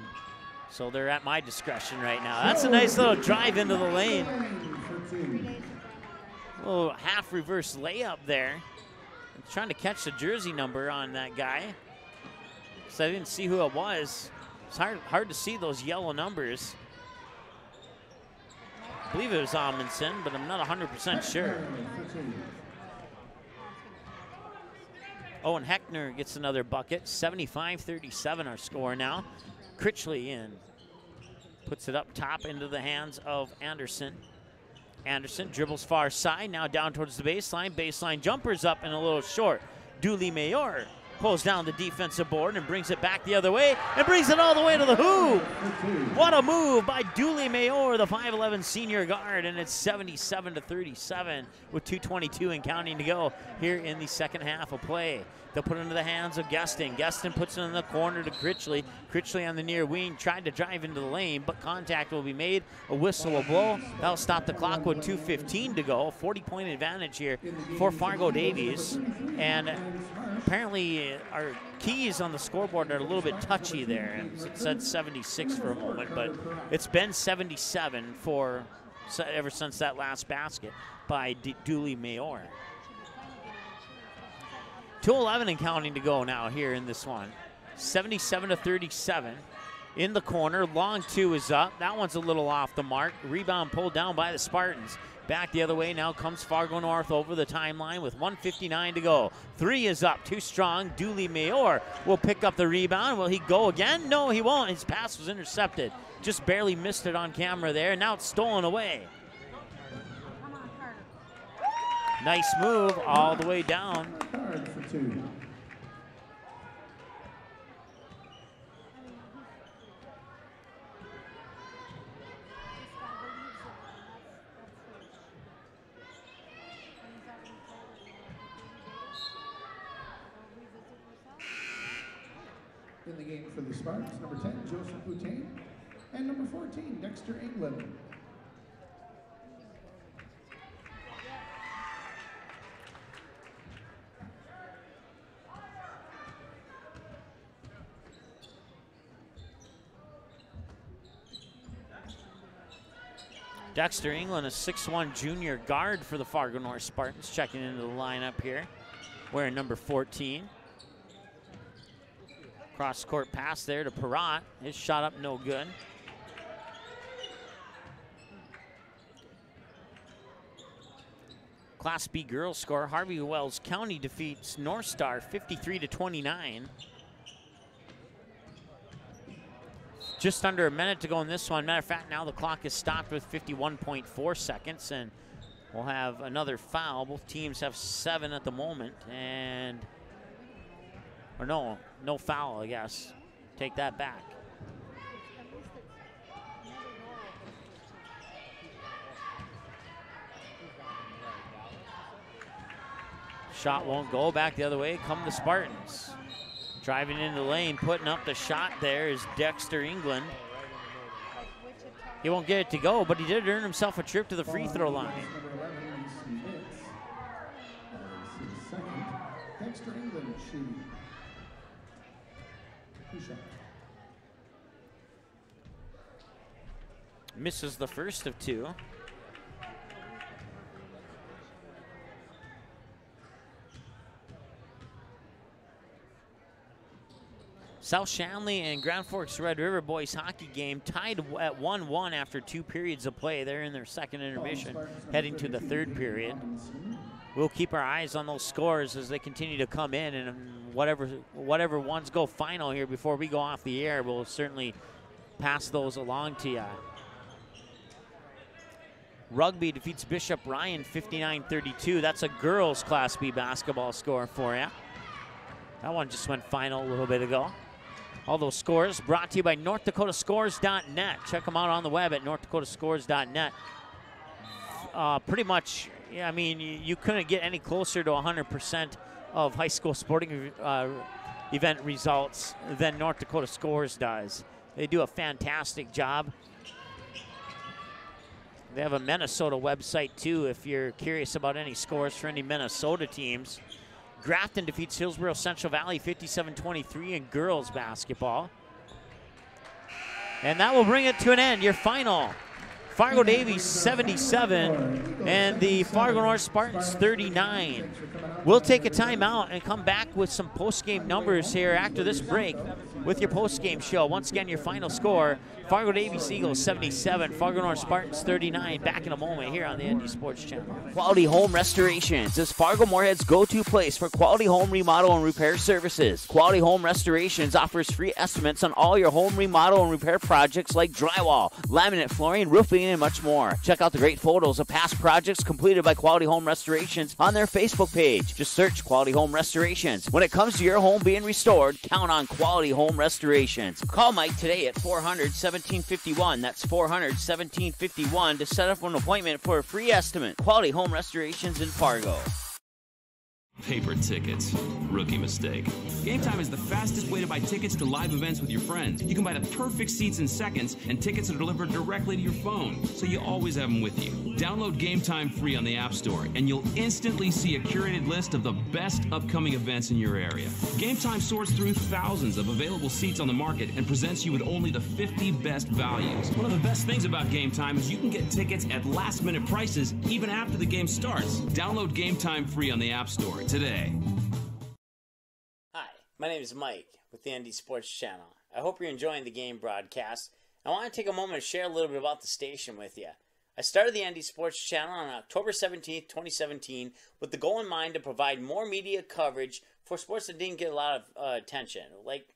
so they're at my discretion right now. That's a nice little drive into the lane. A little half reverse layup there. I'm trying to catch the jersey number on that guy, so I didn't see who it was. It's hard to see those yellow numbers. I believe it was Amundsen, but I'm not 100% sure. Owen Heckner gets another bucket. 75-37 our score now. Critchley in. Puts it up top into the hands of Anderson. Anderson dribbles far side, now down towards the baseline. Baseline jumpers up and a little short. Dooley Mayor pulls down the defensive board and brings it back the other way and brings it all the way to the hoop. What a move by Dooley Mayor, the 5'11 senior guard, and it's 77-37 with 2:22 and counting to go here in the second half of play. They'll put it into the hands of Gueston. Gueston puts it in the corner to Critchley. Critchley on the near wing tried to drive into the lane, but contact will be made. A whistle will blow. That'll stop the clock with 2:15 to go. 40-point advantage here for Fargo Davies. And apparently our keys on the scoreboard are a little bit touchy there. It said 76 for a moment, but it's been 77 ever since that last basket by Dooley Mayor. 2:11 and counting to go now here in this one. 77-37 in the corner. Long two is up. That one's a little off the mark. Rebound pulled down by the Spartans. Back the other way now comes Fargo North over the timeline with 1:59 to go. Three is up, too strong. Dooley Mayor will pick up the rebound. Will he go again? No, he won't. His pass was intercepted. Just barely missed it on camera there. Now it's stolen away. Nice move all the way down. In the game for the Spartans, number 10, Joseph Boutain, and number 14, Dexter England. Dexter England, a 6'1 junior guard for the Fargo North Spartans, checking into the lineup here, wearing number 14. Cross-court pass there to Perrott. His shot up, no good. Class B girls score. Harvey Wells County defeats North Star 53-29. Just under a minute to go in this one. Matter of fact, now the clock is stopped with 51.4 seconds, and we'll have another foul. Both teams have 7 at the moment, and, or no foul, I guess. Take that back. Shot won't go. Back the other way come the Spartans. Driving into the lane, putting up the shot there is Dexter England. He won't get it to go, but he did earn himself a trip to the free throw line. Dexter England shooting. Misses the first of two. South Shanley and Grand Forks Red River boys hockey game tied at 1-1 after 2 periods of play. They're in their second intermission, heading to the third period. we'll keep our eyes on those scores as they continue to come in, and whatever ones go final here before we go off the air, we'll certainly pass those along to you. Rugby defeats Bishop Ryan 59-32. That's a girls Class B basketball score for you. That one just went final a little bit ago. All those scores brought to you by NorthDakotaScores.net. Check them out on the web at NorthDakotaScores.net. Pretty much, yeah, I mean, you couldn't get any closer to 100% of high school sporting event results than North Dakota Scores does. They do a fantastic job. They have a Minnesota website, too, if you're curious about any scores for any Minnesota teams. Grafton defeats Hillsborough Central Valley 57-23 in girls basketball. And that will bring it to an end. Your final, Fargo Davies 77 and the Fargo North Spartans 39. We'll take a timeout and come back with some post-game numbers here after this break with your post-game show. Once again, your final score, Fargo Davies Eagles 77, Fargo North Spartans 39. Back in a moment here on the ND Sports Channel. Quality Home Restorations is Fargo Moorhead's go-to place for quality home remodel and repair services. Quality Home Restorations offers free estimates on all your home remodel and repair projects like drywall, laminate flooring, roofing, and much more. Check out the great photos of past projects completed by Quality Home Restorations on their Facebook page. Just search Quality Home Restorations. When it comes to your home being restored, count on Quality Home Restorations. Call Mike today at 400-1751. That's 400-1751 to set up an appointment for a free estimate. Quality Home Restorations in Fargo. Paper tickets. Rookie mistake. Game Time is the fastest way to buy tickets to live events with your friends. You can buy the perfect seats in seconds, and tickets are delivered directly to your phone, so you always have them with you. Download Game Time free on the App Store, and you'll instantly see a curated list of the best upcoming events in your area. Game Time sorts through thousands of available seats on the market and presents you with only the 50 best values. One of the best things about Game Time is you can get tickets at last-minute prices even after the game starts. Download Game Time free on the App Store today. Hi, my name is Mike with the ND Sports Channel. I hope you're enjoying the game broadcast. I want to take a moment to share a little bit about the station with you. I started the ND Sports Channel on October 17th, 2017 with the goal in mind to provide more media coverage for sports that didn't get a lot of attention, like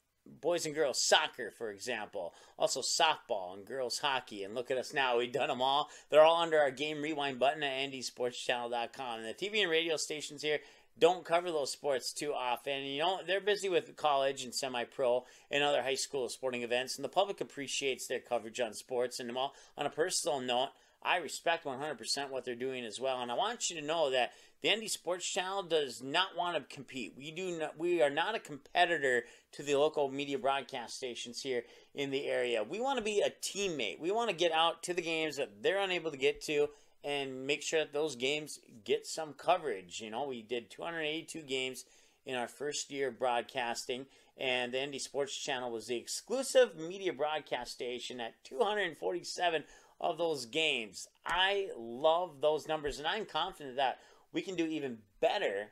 boys and girls soccer, for example. Also softball and girls hockey. And look at us now. We've done them all. They're all under our game rewind button at ndsportschannel.com. And the TV and radio stations here don't cover those sports too often. You know, they're busy with college and semi-pro and other high school sporting events, and the public appreciates their coverage on sports. And on a personal note, I respect 100% what they're doing as well. And I want you to know that the ND Sports Channel does not want to compete. We are not a competitor to the local media broadcast stations here in the area. We want to be a teammate. We want to get out to the games that they're unable to get to and make sure that those games get some coverage. You know, we did 282 games in our first year of broadcasting, and the ND Sports Channel was the exclusive media broadcast station at 247 of those games. I love those numbers, and I'm confident that we can do even better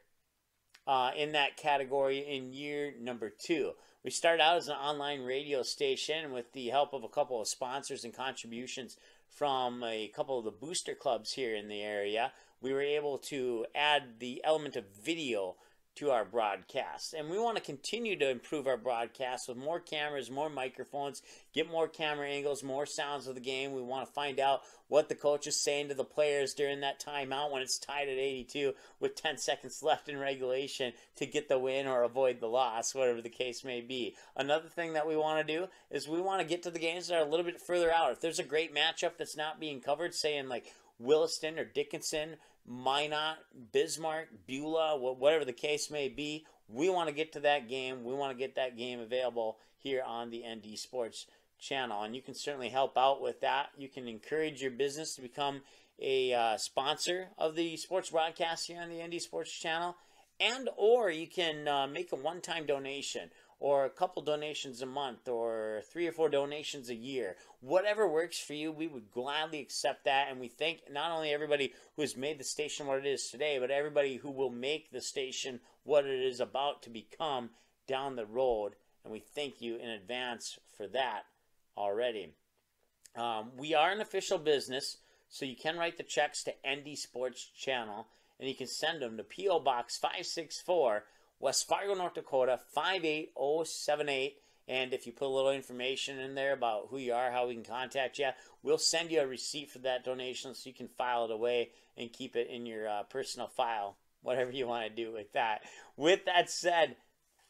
in that category in year number 2. We started out as an online radio station with the help of a couple of sponsors and contributions from a couple of the booster clubs here in the area. We were able to add the element of video to our broadcast, and we want to continue to improve our broadcast with more cameras, more microphones, get more camera angles, more sounds of the game. We want to find out what the coach is saying to the players during that timeout when it's tied at 82 with 10 seconds left in regulation to get the win or avoid the loss, whatever the case may be. Another thing that we want to do is we want to get to the games that are a little bit further out. If there's a great matchup that's not being covered, say in like Williston or Dickinson, Minot, Bismarck, Beulah, whatever the case may be, we want to get to that game. We want to get that game available here on the ND Sports Channel, and you can certainly help out with that. You can encourage your business to become a sponsor of the sports broadcast here on the ND Sports Channel, and or you can make a one-time donation or a couple donations a month, or 3 or 4 donations a year. Whatever works for you, we would gladly accept that. And we thank not only everybody who has made the station what it is today, but everybody who will make the station what it is about to become down the road. And we thank you in advance for that already. We are an official business, so you can write the checks to ND Sports Channel. and you can send them to P.O. Box 564, West Fargo, North Dakota 58078. And if you put a little information in there about who you are, how we can contact you, we'll send you a receipt for that donation so you can file it away and keep it in your personal file, whatever you want to do with that. With that said,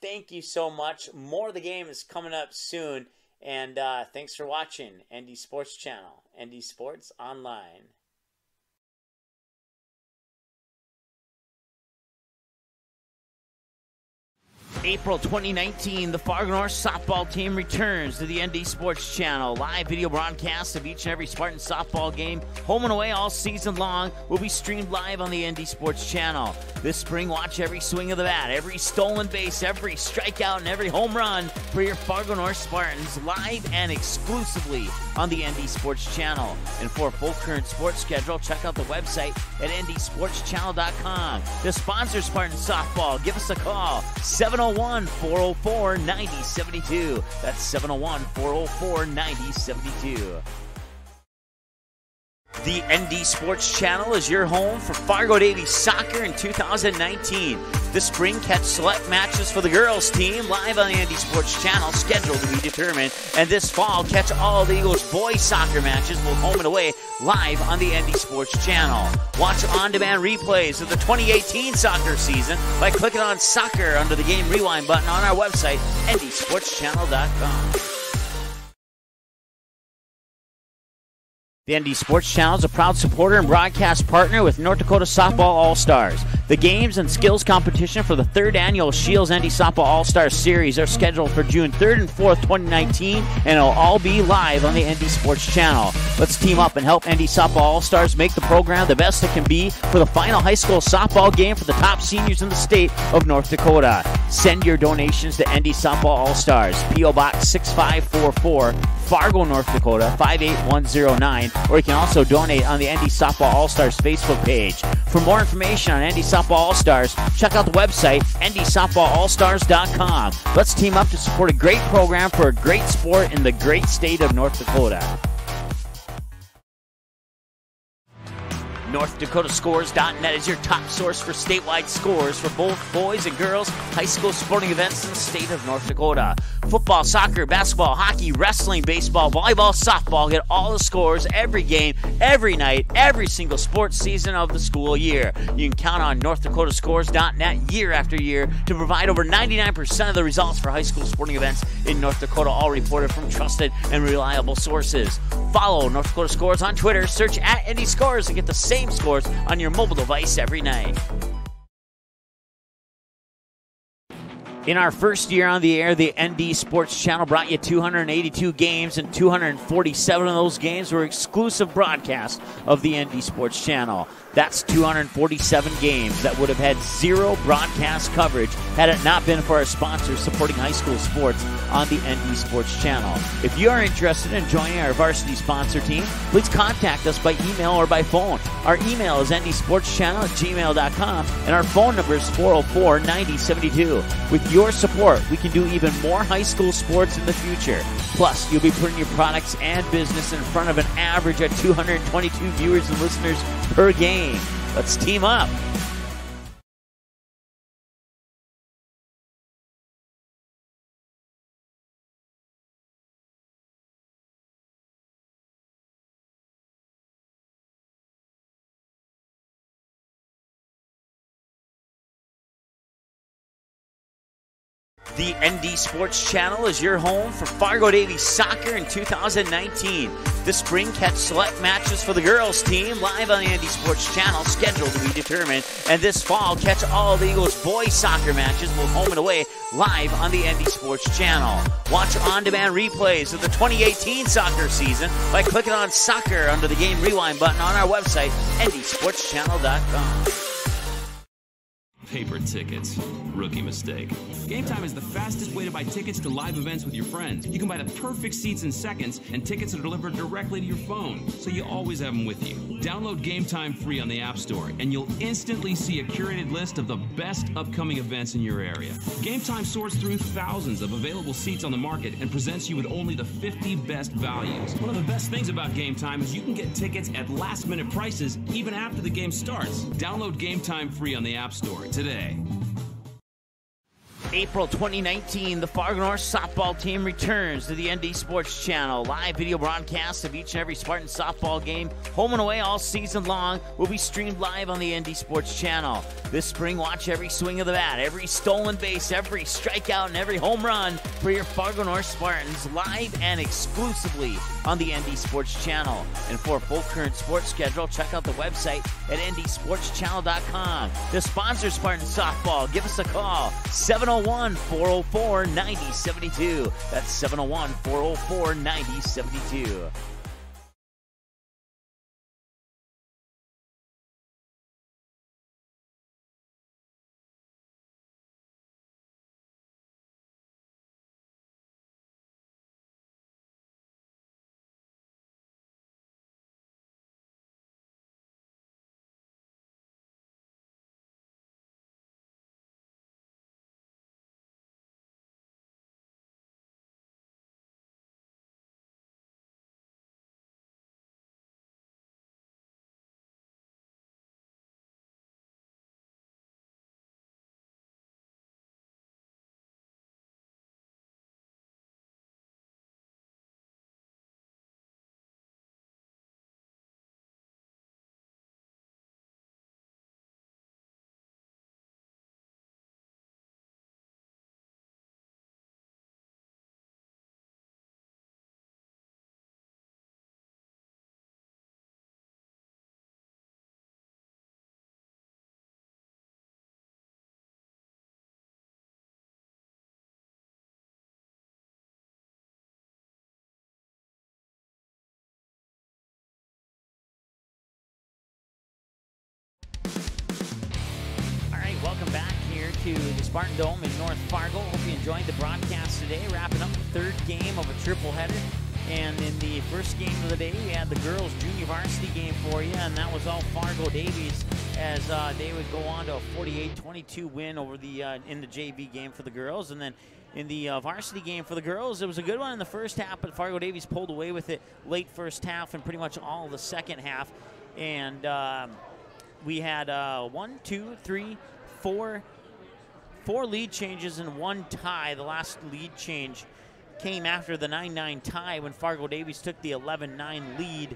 thank you so much. More of the game is coming up soon. And thanks for watching ND Sports Channel, ND Sports Online. April 2019, the Fargo North softball team returns to the ND Sports Channel. Live video broadcasts of each and every Spartan softball game, home and away all season long, will be streamed live on the ND Sports Channel. This spring, watch every swing of the bat, every stolen base, every strikeout, and every home run for your Fargo North Spartans, live and exclusively on the ND Sports Channel. And for a full current sports schedule, check out the website at ndsportschannel.com. To sponsor Spartan softball, give us a call, 701-404-9072. That's 701-404-9072. The ND Sports Channel is your home for Fargo Davies soccer in 2019. This spring, catch select matches for the girls team live on the ND Sports Channel, scheduled to be determined. And this fall, catch all the Eagles boys soccer matches, both home and away, live on the ND Sports Channel. Watch on-demand replays of the 2018 soccer season by clicking on soccer under the game rewind button on our website, ndsportschannel.com. The ND Sports Channel is a proud supporter and broadcast partner with North Dakota Softball All-Stars. The games and skills competition for the 3rd annual Shields ND Softball All-Stars Series are scheduled for June 3rd and 4th, 2019, and it'll all be live on the ND Sports Channel. Let's team up and help ND Softball All-Stars make the program the best it can be for the final high school softball game for the top seniors in the state of North Dakota. Send your donations to ND Softball All-Stars, P.O. Box 6544, Fargo, North Dakota 58109, or you can also donate on the ND Softball All-Stars Facebook page. For more information on ND Softball All-Stars, check out the website, ndsoftballallstars.com. Let's team up to support a great program for a great sport in the great state of North Dakota. NorthDakotaScores.net is your top source for statewide scores for both boys and girls high school sporting events in the state of North Dakota. Football, soccer, basketball, hockey, wrestling, baseball, volleyball, softball. Get all the scores every game, every night, every single sports season of the school year. You can count on NorthDakotaScores.net year after year to provide over 99% of the results for high school sporting events in North Dakota, all reported from trusted and reliable sources. Follow North Dakota Scores on Twitter, search at ND Scores, and get the same scores on your mobile device every night. In our first year on the air, the ND Sports Channel brought you 282 games, and 247 of those games were exclusive broadcasts of the ND Sports Channel. That's 247 games that would have had zero broadcast coverage had it not been for our sponsors supporting high school sports on the ND Sports Channel. If you are interested in joining our varsity sponsor team, please contact us by email or by phone. Our email is ndsportschannel@gmail.com, and our phone number is 404-9072. With your support, we can do even more high school sports in the future. Plus, you'll be putting your products and business in front of an average of 222 viewers and listeners per game. Let's team up. The ND Sports Channel is your home for Fargo Davies soccer in 2019. This spring, catch select matches for the girls team live on the ND Sports Channel, scheduled to be determined. And this fall, catch all the Eagles boys soccer matches, both home and away, live on the ND Sports Channel. Watch on-demand replays of the 2018 soccer season by clicking on soccer under the game rewind button on our website, ndsportschannel.com. Paper tickets. Rookie mistake. Game Time is the fastest way to buy tickets to live events with your friends. You can buy the perfect seats in seconds, and tickets are delivered directly to your phone, so you always have them with you. Download Game Time free on the App Store, and you'll instantly see a curated list of the best upcoming events in your area. Game Time sorts through thousands of available seats on the market and presents you with only the 50 best values. One of the best things about Game Time is you can get tickets at last-minute prices even after the game starts. Download Game Time free on the App Store today. April 2019, the Fargo North softball team returns to the ND Sports Channel. Live video broadcast of each and every Spartan softball game, home and away all season long, will be streamed live on the ND Sports Channel. This spring, watch every swing of the bat, every stolen base, every strikeout, and every home run for your Fargo North Spartans live and exclusively on the ND Sports Channel. And for a full current sports schedule, check out the website at ndsportschannel.com. To sponsor Spartan softball, give us a call, 701-404-9072. That's 701-404-9072. Welcome back here to the Spartan Dome in North Fargo. Hope you enjoyed the broadcast today. Wrapping up the third game of a triple header. And in the first game of the day, we had the girls' junior varsity game for you, and that was all Fargo Davies, as they would go on to a 48-22 win over the in the JV game for the girls. And then in the varsity game for the girls, it was a good one in the first half, but Fargo Davies pulled away with it late first half and pretty much all of the second half. And we had 4 lead changes and 1 tie. The last lead change came after the 9-9 tie when Fargo Davies took the 11-9 lead,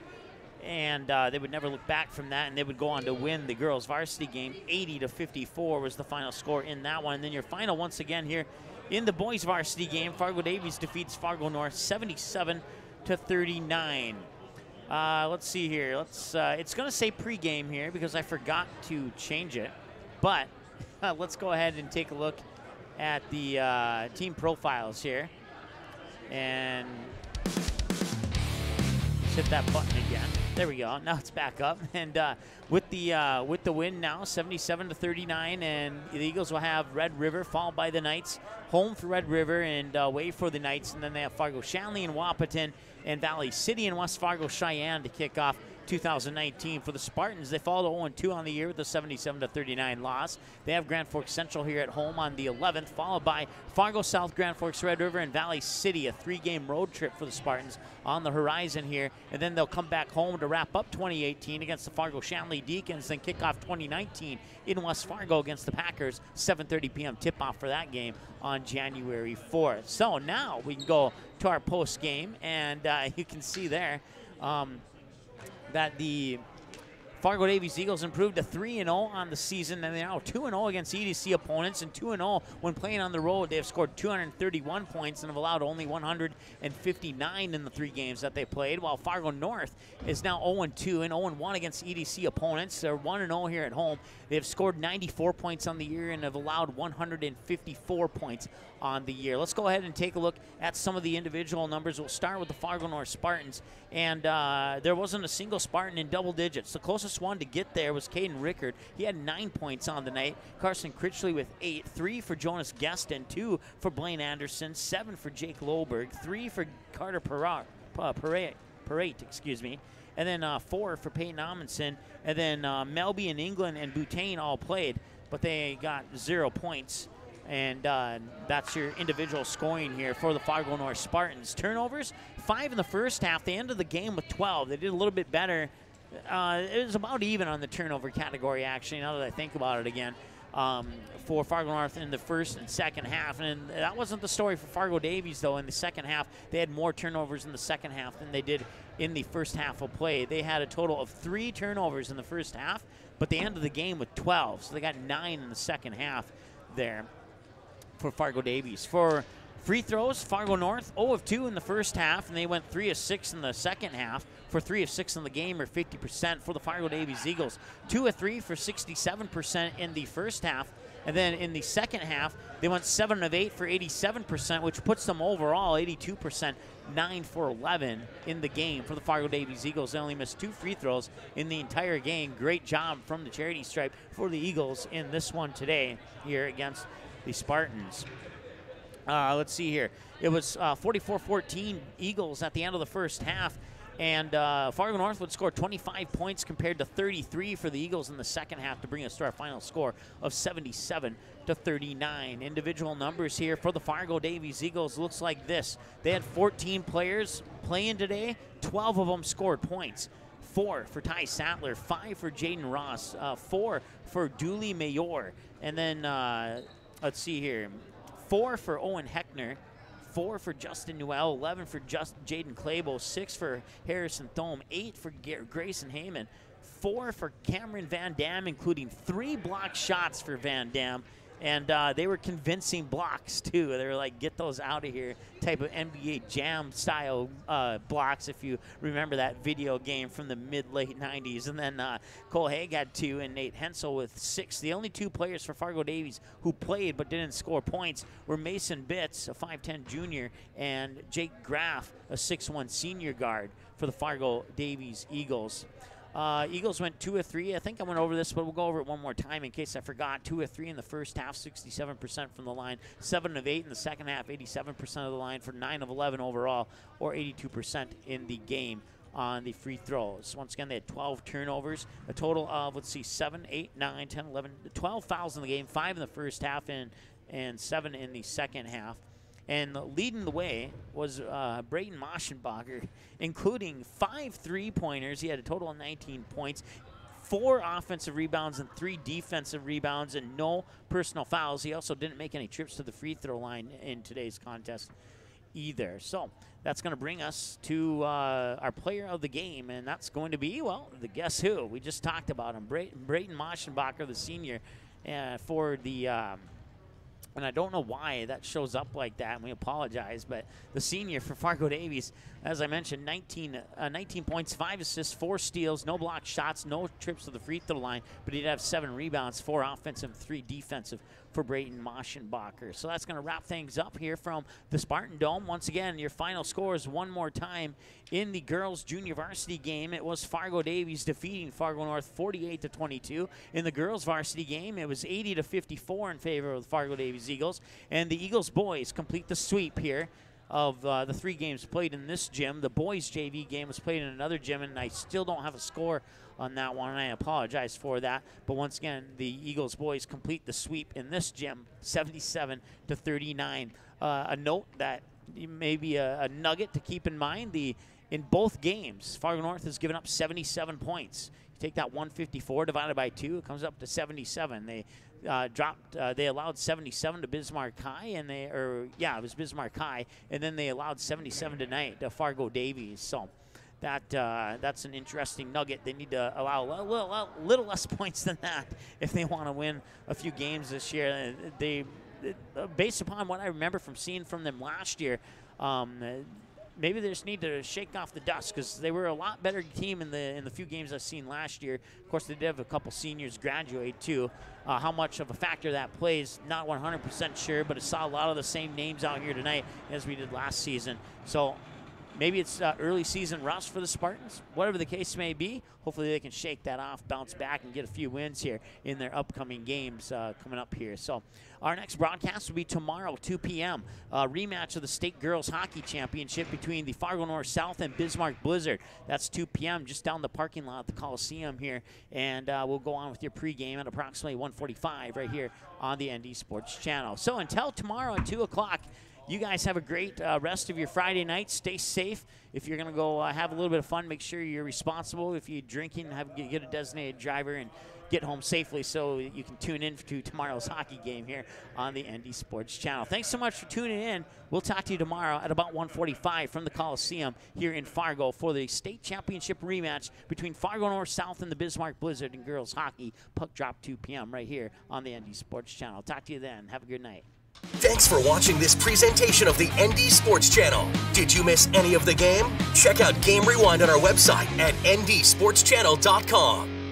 and they would never look back from that, and they would go on to win the girls varsity game. 80-54 was the final score in that one. And then your final, once again here in the boys varsity game, Fargo Davies defeats Fargo North 77-39. Let's see here. It's going to say pregame here because I forgot to change it, but let's go ahead and take a look at the team profiles here. And hit that button again. There we go. Now it's back up. And with the win now, 77-39, and the Eagles will have Red River followed by the Knights, home for Red River and away for the Knights. And then they have Fargo Shanley and Wapaton and Valley City and West Fargo Cheyenne to kick off 2019. For the Spartans, they fall to 0-2 on the year with a 77-39 loss. They have Grand Forks Central here at home on the 11th, followed by Fargo South, Grand Forks Red River, and Valley City, a 3-game road trip for the Spartans on the horizon here. And then they'll come back home to wrap up 2018 against the Fargo Shanley Deacons, then kick off 2019 in West Fargo against the Packers. 7:30 p.m. tip-off for that game on January 4th. So now we can go to our post game, and you can see there that the Fargo Davies Eagles improved to 3-0 on the season, and they're now 2-0 against EDC opponents and 2-0 when playing on the road. They have scored 231 points and have allowed only 159 in the 3 games that they played, while Fargo North is now 0-2 and 0-1 against EDC opponents. They're 1-0 here at home. They have scored 94 points on the year and have allowed 154 points on the year. Let's go ahead and take a look at some of the individual numbers. We'll start with the Fargo North Spartans, and there wasn't a single Spartan in double digits. The closest first one to get there was Caden Rickard. He had 9 points on the night. Carson Critchley with 8, 3 for Jonas Gueston, 2 for Blaine Anderson, 7 for Jake Loberg, 3 for Carter Parate, excuse me, and then 4 for Peyton Amundsen, and then Melby and England and Boutain all played, but they got 0 points. And that's your individual scoring here for the Fargo North Spartans. Turnovers, 5 in the first half. They ended the game with 12. They did a little bit better. It was about even on the turnover category, actually, now that I think about it again, for Fargo North in the first and second half. And that wasn't the story for Fargo Davies, though. In the second half, they had more turnovers in the second half than they did in the first half of play. They had a total of 3 turnovers in the first half, but they ended the game with 12. So they got 9 in the second half there for Fargo Davies. For free throws, Fargo North 0 of 2 in the first half, and they went 3 of 6 in the second half for 3 of 6 in the game, or 50% for the Fargo Davies Eagles. 2 of 3 for 67% in the first half, and then in the second half, they went 7 of 8 for 87%, which puts them overall 82%, 9 for 11 in the game for the Fargo Davies Eagles. They only missed 2 free throws in the entire game. Great job from the charity stripe for the Eagles in this one today here against the Spartans. Let's see here. It was 44-14 Eagles at the end of the first half, and Fargo North would score 25 points compared to 33 for the Eagles in the second half to bring us to our final score of 77-39. Individual numbers here for the Fargo Davies Eagles looks like this. They had 14 players playing today. 12 of them scored points. 4 for Ty Sattler, 5 for Jaden Ross, 4 for Dooley Mayor, and then let's see here, 4 for Owen Heckner, 4 for Justin Newell, 11 for Jaden Clabo, 6 for Harrison Thome, 8 for Grayson Heyman, 4 for Cameron Van Dam, including 3 block shots for Van Dam. And they were convincing blocks, too. They were like, get those out of here, type of NBA Jam-style blocks, if you remember that video game from the mid-late 90s. And then Cole Haig had 2 and Nate Hensel with 6. The only 2 players for Fargo Davies who played but didn't score points were Mason Bitts, a 5'10 junior, and Jake Graff, a 6'1 senior guard for the Fargo Davies Eagles. Eagles went 2 of 3. I think I went over this, but we'll go over it one more time in case I forgot. 2 of 3 in the first half, 67% from the line. 7 of 8 in the second half, 87% of the line for 9 of 11 overall, or 82% in the game on the free throws. Once again, they had 12 turnovers, a total of, let's see, 7, 8, 9, 10, 11, 12 fouls in the game, 5 in the first half and 7 in the second half. And leading the way was Brayton Moschenbacher, including 5 3-pointers. He had a total of 19 points, 4 offensive rebounds and 3 defensive rebounds, and no personal fouls. He also didn't make any trips to the free throw line in today's contest either. So that's going to bring us to our player of the game, and that's going to be, well, the guess who. We just talked about him, Brayton Moschenbacher, the senior, for the and I don't know why that shows up like that, and we apologize, but the senior for Fargo Davies, as I mentioned, 19 points, 5 assists, 4 steals, no blocked shots, no trips to the free throw line, but he'd have 7 rebounds, 4 offensive, 3 defensive for Brayton Moschenbacher. So that's going to wrap things up here from the Spartan Dome. Once again, your final scores one more time in the girls junior varsity game. It was Fargo Davies defeating Fargo North 48-22. In the girls varsity game, it was 80-54 in favor of the Fargo Davies Eagles. And the Eagles boys complete the sweep here of the 3 games played in this gym. The boys JV game was played in another gym, and I still don't have a score on that one, and I apologize for that. But once again, the Eagles boys complete the sweep in this gym, 77-39. A note that maybe a nugget to keep in mind, in both games, Fargo North has given up 77 points. You take that 154 divided by 2, it comes up to 77. They they allowed 77 to Bismarck High, and it was Bismarck High, and then they allowed 77 tonight to Fargo Davies. So that's an interesting nugget. They need to allow a little less points than that if they want to win a few games this year. Based upon what I remember from seeing from them last year, maybe they just need to shake off the dust, because they were a lot better team in the few games I've seen last year. Of course, they did have a couple seniors graduate too. How much of a factor that plays, not 100% sure, but I saw a lot of the same names out here tonight as we did last season. So maybe it's early season rust for the Spartans. Whatever the case may be, hopefully they can shake that off, bounce back, and get a few wins here in their upcoming games coming up here. So our next broadcast will be tomorrow, 2 p.m. Rematch of the State Girls Hockey Championship between the Fargo North South and Bismarck Blizzard. That's 2 p.m. just down the parking lot at the Coliseum here. And we'll go on with your pregame at approximately 1:45 right here on the ND Sports Channel. So until tomorrow at 2 o'clock, you guys have a great rest of your Friday night. Stay safe. If you're going to go have a little bit of fun, make sure you're responsible. If you're drinking, get a designated driver and get home safely so you can tune in to tomorrow's hockey game here on the ND Sports Channel. Thanks so much for tuning in. We'll talk to you tomorrow at about 1:45 from the Coliseum here in Fargo for the state championship rematch between Fargo North South and the Bismarck Blizzard in girls hockey. Puck drop 2 p.m. right here on the ND Sports Channel. Talk to you then. Have a good night. Thanks for watching this presentation of the ND Sports Channel. Did you miss any of the game? Check out Game Rewind on our website at ndsportschannel.com.